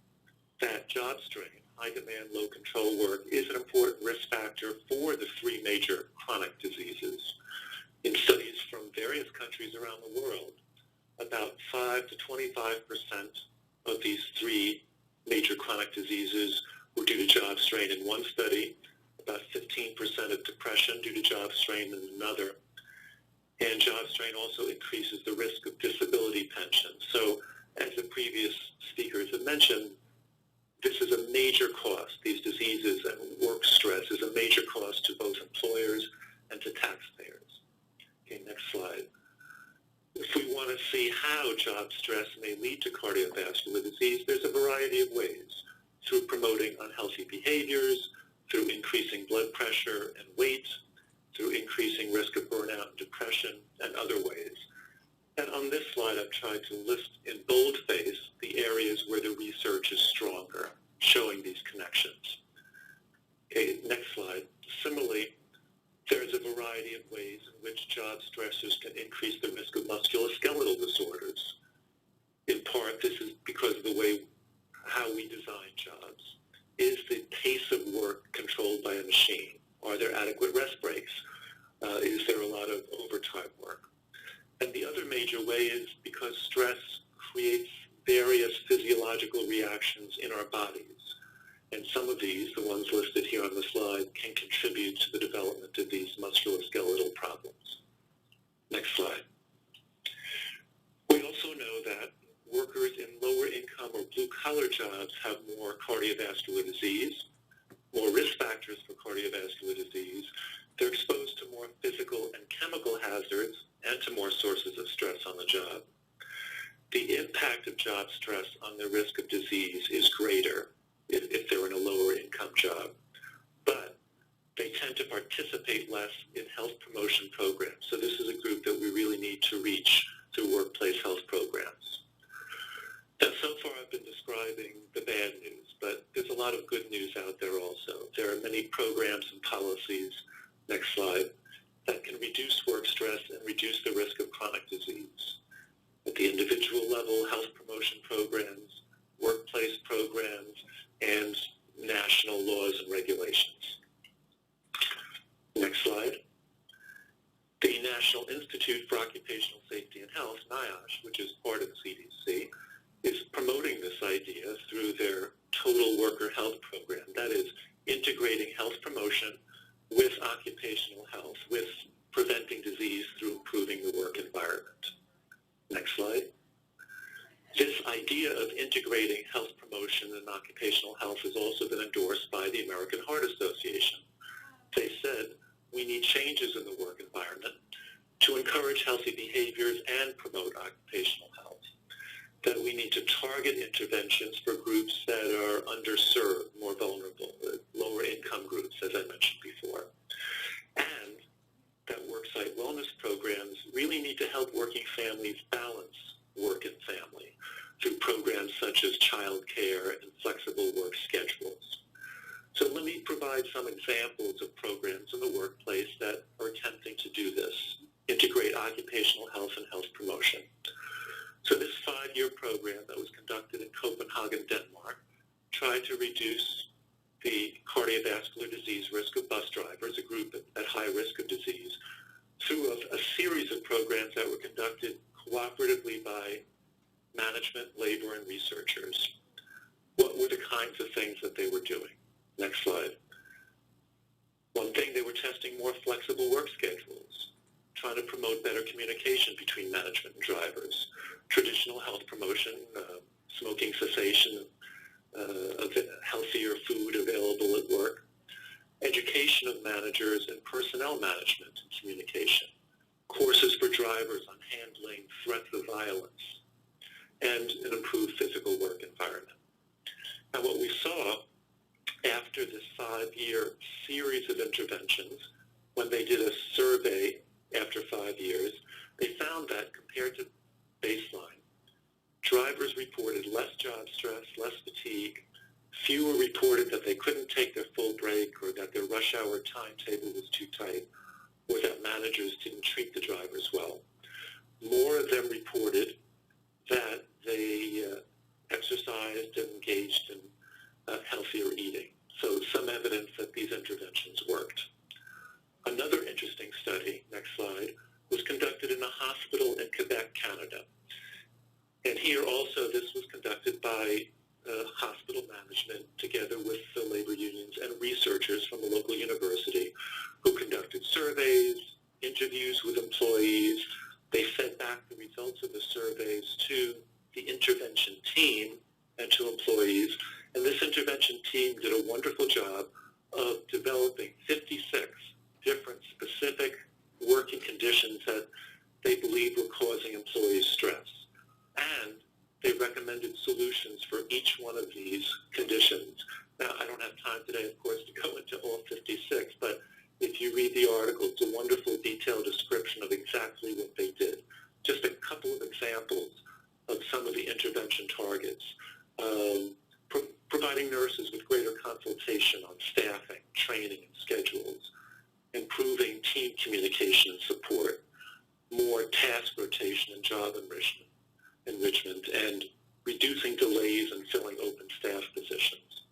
that job strain, high demand, low control work, is an important risk factor for the three major chronic diseases. In studies from various countries around the world, about 5 to 25% of these three major chronic diseases were due to job strain in one study, about 15% of depression due to job strain in another, and job strain also increases the risk of disability pension. So, as the previous speakers have mentioned, this is a major cost. These diseases and work stress is a major cost to both employers and to taxpayers. Okay, next slide. If we want to see how job stress may lead to cardiovascular disease, there's a variety of ways. Through promoting unhealthy behaviors, through increasing blood pressure and weight, through increasing risk of burnout and depression, and other ways. And on this slide, I've tried to list in boldface the areas where the research is stronger, showing these connections. Okay, next slide. Similarly, there's a variety of ways in which job stressors can increase the risk of musculoskeletal disorders. In part, this is because of the way how we design jobs. Is the pace of work controlled by a machine? Are there adequate rest breaks? Is there a lot of overtime work? And the other major way is because stress creates various physiological reactions in our bodies. And some of these, the ones listed here on the slide, can contribute to the development of these musculoskeletal problems. Next slide. We also know that workers in lower income or blue-collar jobs have more cardiovascular disease, more risk factors for cardiovascular disease. They're exposed to more physical and chemical hazards and to more sources of stress on the job. The impact of job stress on the risk of disease is greater if they're in a lower income job, but they tend to participate less in health promotion programs. So this is a group that we really need to reach through workplace health programs. Now, so far I've been describing the bad news, but there's a lot of good news out there also. There are many programs and policies, next slide, that can reduce work stress and reduce the risk of chronic disease. At the individual level, health promotion programs, workplace programs, and national laws and regulations. Next slide. The National Institute for Occupational Safety and Health, NIOSH, which is part of the CDC, is promoting this idea through their Total Worker Health Program. That is, integrating health promotion with occupational health, with preventing disease through improving the work environment. Next slide. This idea of integrating health promotion and occupational health has also been endorsed by the American Heart Association. They said we need changes in the work environment to encourage healthy behaviors and promote occupational health, that we need to target interventions for groups that are underserved, more vulnerable, lower income groups, as I mentioned before, and that worksite wellness programs really need to help working families balance work and family through programs such as child care and flexible work schedules. So let me provide some examples of programs in the workplace that are attempting to do this, integrate occupational health and health promotion. So this 5-year program that was conducted in Copenhagen, Denmark, tried to reduce the cardiovascular disease risk of bus drivers, a group at high risk of disease, through a series of programs that were conducted cooperatively by management, labor, and researchers. What were the kinds of things that they were doing? Next slide. One thing, they were testing more flexible work schedules, trying to promote better communication between management and drivers, traditional health promotion, smoking cessation, healthier food available at work, education of managers in personnel management and communication, courses for drivers on handling threats of violence, and an improved physical work environment. And what we saw after this 5-year series of interventions, when they did a survey after 5 years, they found that compared to baseline, drivers reported less job stress, less fatigue, fewer reported that they couldn't take their full break or that their rush hour timetable was too tight or that managers didn't treat the drivers well. More of them reported that they exercised and engaged in healthier eating. So some evidence that these interventions worked. Another interesting study, next slide, was conducted in a hospital in Quebec, Canada. And here also this was conducted by hospital management together with the labor unions and researchers from the local university who conducted surveys, interviews with employees. They fed back the results of the surveys to the intervention team and to employees. And this intervention team did a wonderful job of developing 56 different specific working conditions that they believed were causing employees stress. And they recommended solutions for each one of these conditions. Now, I don't have time today, of course, to go into all 56, but if you read the article, it's a wonderful detailed description of exactly what they did. Just a couple of examples of some of the intervention targets. Providing nurses with greater consultation on staffing, training, and schedules, improving team communication and support, more task rotation and job enrichment, and reducing delays in filling open staff positions.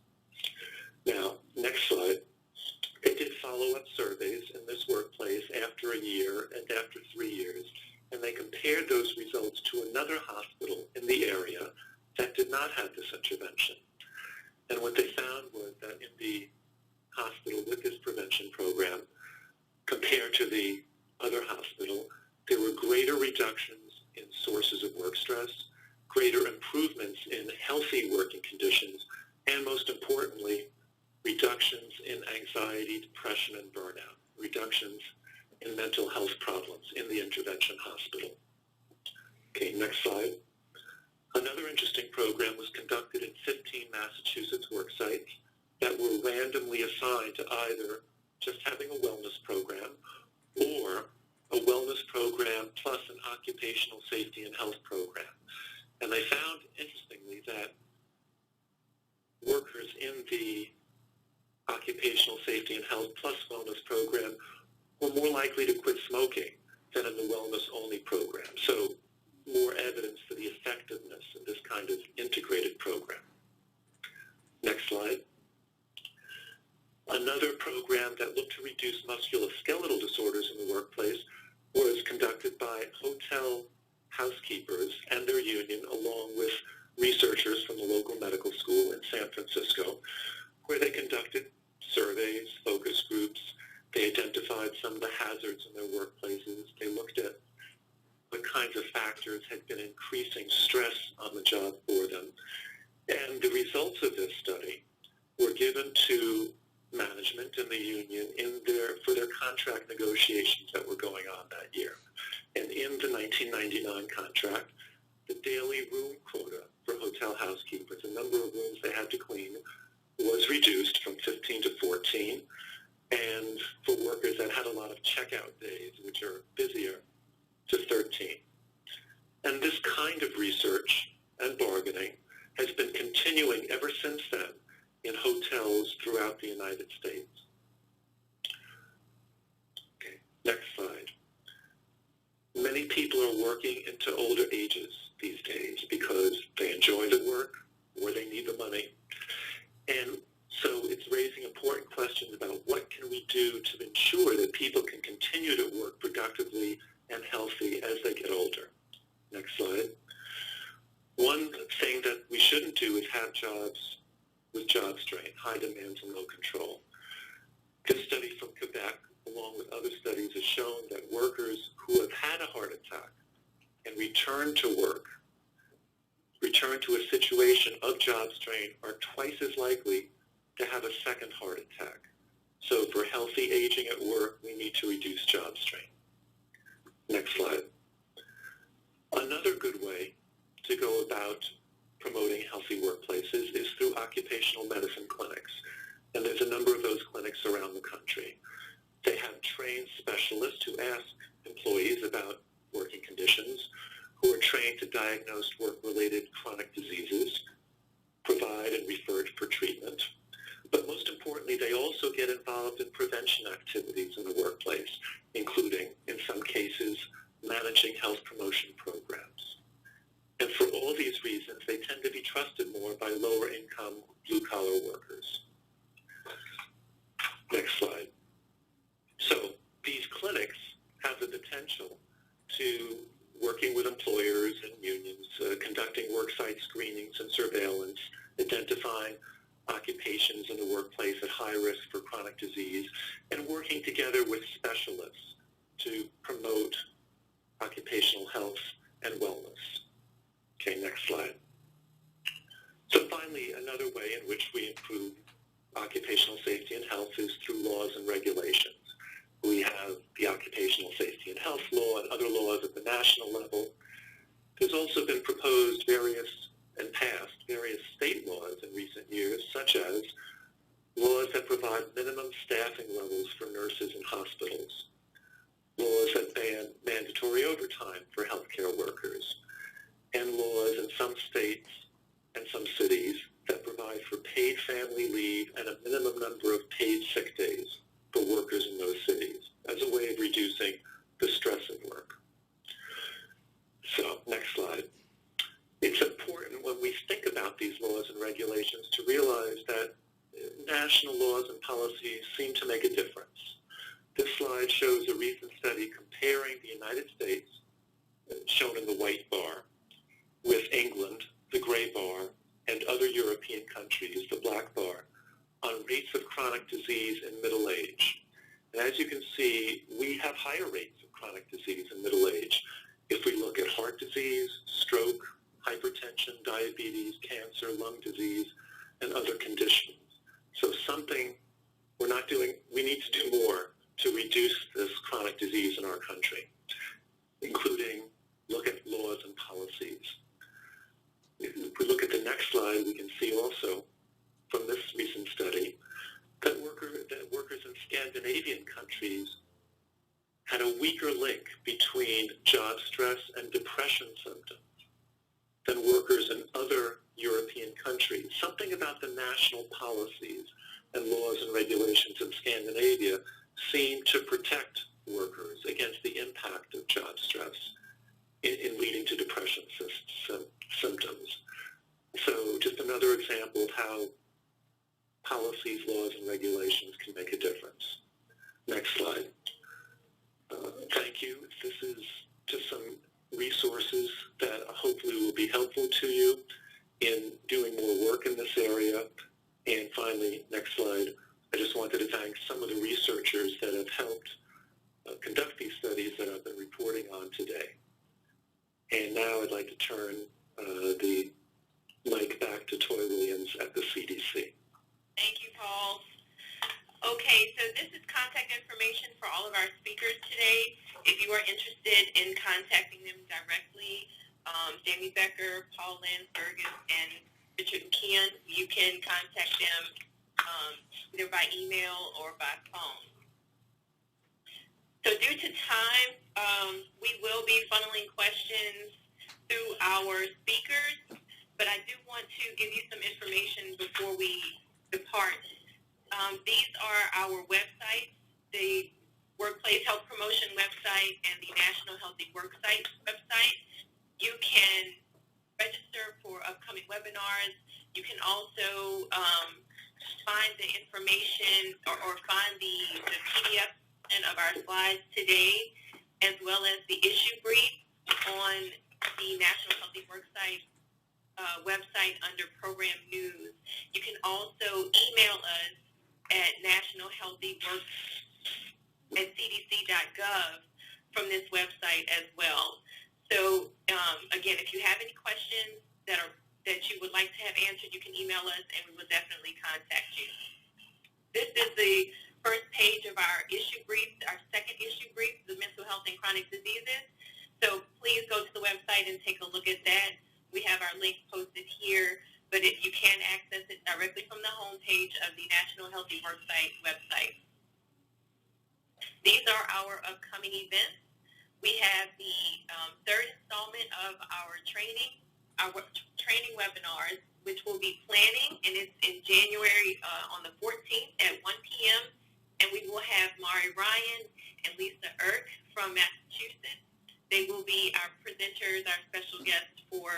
Now, next slide. They did follow-up surveys in this workplace after a year and after 3 years, and they compared those results to another hospital in the area that did not have this intervention. And what they found was that in the hospital with this prevention program, compared to the other hospital, there were greater reductions in sources of work stress, greater improvements in healthy working conditions, and most importantly, reductions in anxiety, depression, and burnout, reductions in mental health problems in the intervention hospital. Okay, next slide. Another interesting program was conducted in 15 Massachusetts worksites that were randomly assigned to either just having a wellness program or a wellness program plus an occupational safety and health program. And they found, interestingly, that workers in the occupational safety and health plus wellness program were more likely to quit smoking than in the wellness-only program. So more evidence for the effectiveness of this kind of integrated program. Next slide. Another program that looked to reduce musculoskeletal disorders in the workplace was conducted by hotel housekeepers and their union, along with researchers from the local medical school in San Francisco, where they conducted surveys, focus groups. They identified some of the hazards in their workplaces. They looked at what kinds of factors had been increasing stress on the job for them. And the results of this study were given to management and the union for their contract negotiations that were going on that year. And in the 1999 contract, the daily room quota for hotel housekeepers, the number of rooms they had to clean, was reduced from 15 to 14. And for workers that had a lot of checkout days, which are busier, to 13. And this kind of research and bargaining has been continuing ever since then in hotels throughout the United States. Okay, next slide. Many people are working into older ages these days because they enjoy the work or they need the money. And so it's raising important questions about what can we do to ensure that people can continue to work productively and healthy as they get older. Next slide. One thing that we shouldn't do is have jobs with job strain, high demands and low control. This study from Quebec, along with other studies, has shown that workers who have had a heart attack and return to work return to a situation of job strain are twice as likely to have a second heart attack. So for healthy aging at work, we need to reduce job strain. Next slide. Another good way to go about promoting healthy workplaces is through occupational medicine clinics. And there's a number of those clinics around the country. They have trained specialists who ask employees about working conditions, who are trained to diagnose work-related chronic diseases, provide and refer for treatment. But most importantly, they also get involved in prevention activities in the workplace, including, in some cases, managing health promotion programs. And for all these reasons, they tend to be trusted more by lower-income, blue-collar workers. Next slide. So these clinics have the potential to, working with employers and unions, conducting worksite screenings and surveillance, identifying occupations in the workplace at high risk for chronic disease, and working together with specialists to promote occupational health and wellness. Okay, next slide. So finally, another way in which we improve occupational safety and health is through laws and regulations. We have the Occupational Safety and Health Law and other laws at the national level. There's also been proposed and passed various state laws in recent years, such as laws that provide minimum staffing levels for nurses in hospitals, laws that ban mandatory overtime for healthcare workers, and laws in some states and some cities that provide for paid family leave and a minimum number of paid sick days for workers in those cities as a way of reducing the stress of work. So, next slide. It's important when we think about these laws and regulations to realize that national laws and policies seem to make a difference. This slide shows a recent study comparing the United States, shown in the white bar, with England, the gray bar, and other European countries, the black bar, on rates of chronic disease in middle age. And as you can see, we have higher rates of chronic disease in middle age if we look at heart disease, stroke, hypertension, diabetes, cancer, lung disease, and other conditions. So something we're not doing, we need to do more to reduce this chronic disease in our country, including look at laws and policies. If we look at the next slide, we can see also from this recent study that workers in Scandinavian countries had a weaker link between job stress and depression symptoms than workers in other European countries. Something about the national policies and laws and regulations in Scandinavia seem to protect workers against the impact of job stress in leading to depression symptoms. So just another example of how policies, laws, and regulations can make a difference. Next slide. Thank you. This is just some resources that hopefully will be helpful to you in doing more work in this area. And finally, next slide, I just wanted to thank some of the researchers that have helped conduct these studies that I've been reporting on today. And now I'd like to turn the mic back to Toy Williams at the CDC. Thank you, Paul. Okay, so this is contact information for all of our speakers today. If you are interested in contacting them directly, Jamie Becker, Paul Landsberg, and Richard McKeon, you can contact them either by email or by phone. So due to time, we will be funneling questions through our speakers, but I do want to give you some information before we depart. These are our websites, the Workplace Health Promotion website and the National Healthy Worksite website. You can register for upcoming webinars. You can also find the information or find the PDF of our slides today, as well as the issue brief on the National Healthy Worksite website under Program News. You can also email us at nationalhealthyworks@cdc.gov from this website as well. So again, if you have any questions, that you would like to have answered, you can email us, and we will definitely contact you. This is the first page of our issue brief, our second issue brief, the mental health and chronic diseases. So please go to the website and take a look at that. We have our link posted here, but you can access it directly from the homepage of the National Healthy Worksite website. These are our upcoming events. We have the third installment of our training webinars, which will be planning, and it's in January on the 14th at 1 p.m. And we will have Mari Ryan and Lisa Irk from Massachusetts. They will be our presenters, our special guests for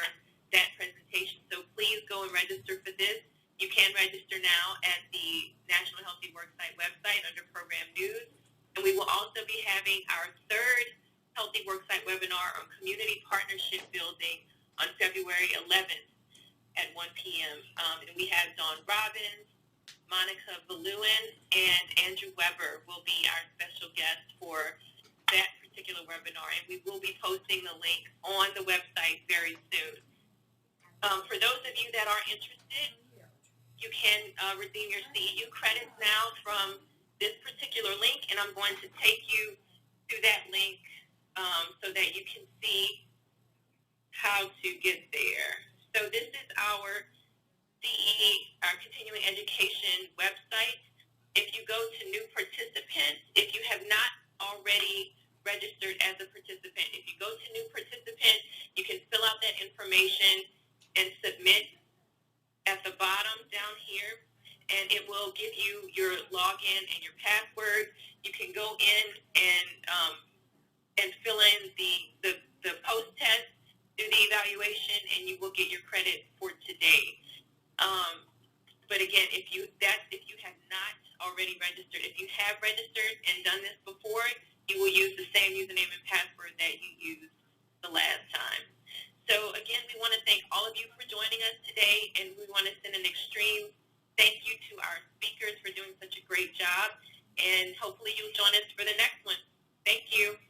that presentation. So please go and register for this. You can register now at the National Healthy Worksite website under Program News. And we will also be having our third Healthy Worksite webinar on community partnership building on February 11th at 1 p.m. And we have Dawn Robbins, Monica Valuin, and Andrew Weber will be our special guests for that particular webinar. And we will be posting the link on the website very soon. For those of you that are interested, you can redeem your CEU credits now from this particular link, and I'm going to take you to that link so that you can see how to get there. So this is our CE, our continuing education website. If you go to new participants, if you have not already registered as a participant, if you go to new participant, you can fill out that information and submit at the bottom down here, and it will give you your login and your password. You can go in and fill in the post-test, do the evaluation, and you will get your credit for today. But again, if you have not already registered, if you have registered and done this before, you will use the same username and password that you used the last time. So again, we want to thank all of you for joining us today, and we want to send an extreme thank you to our speakers for doing such a great job, and hopefully you'll join us for the next one. Thank you.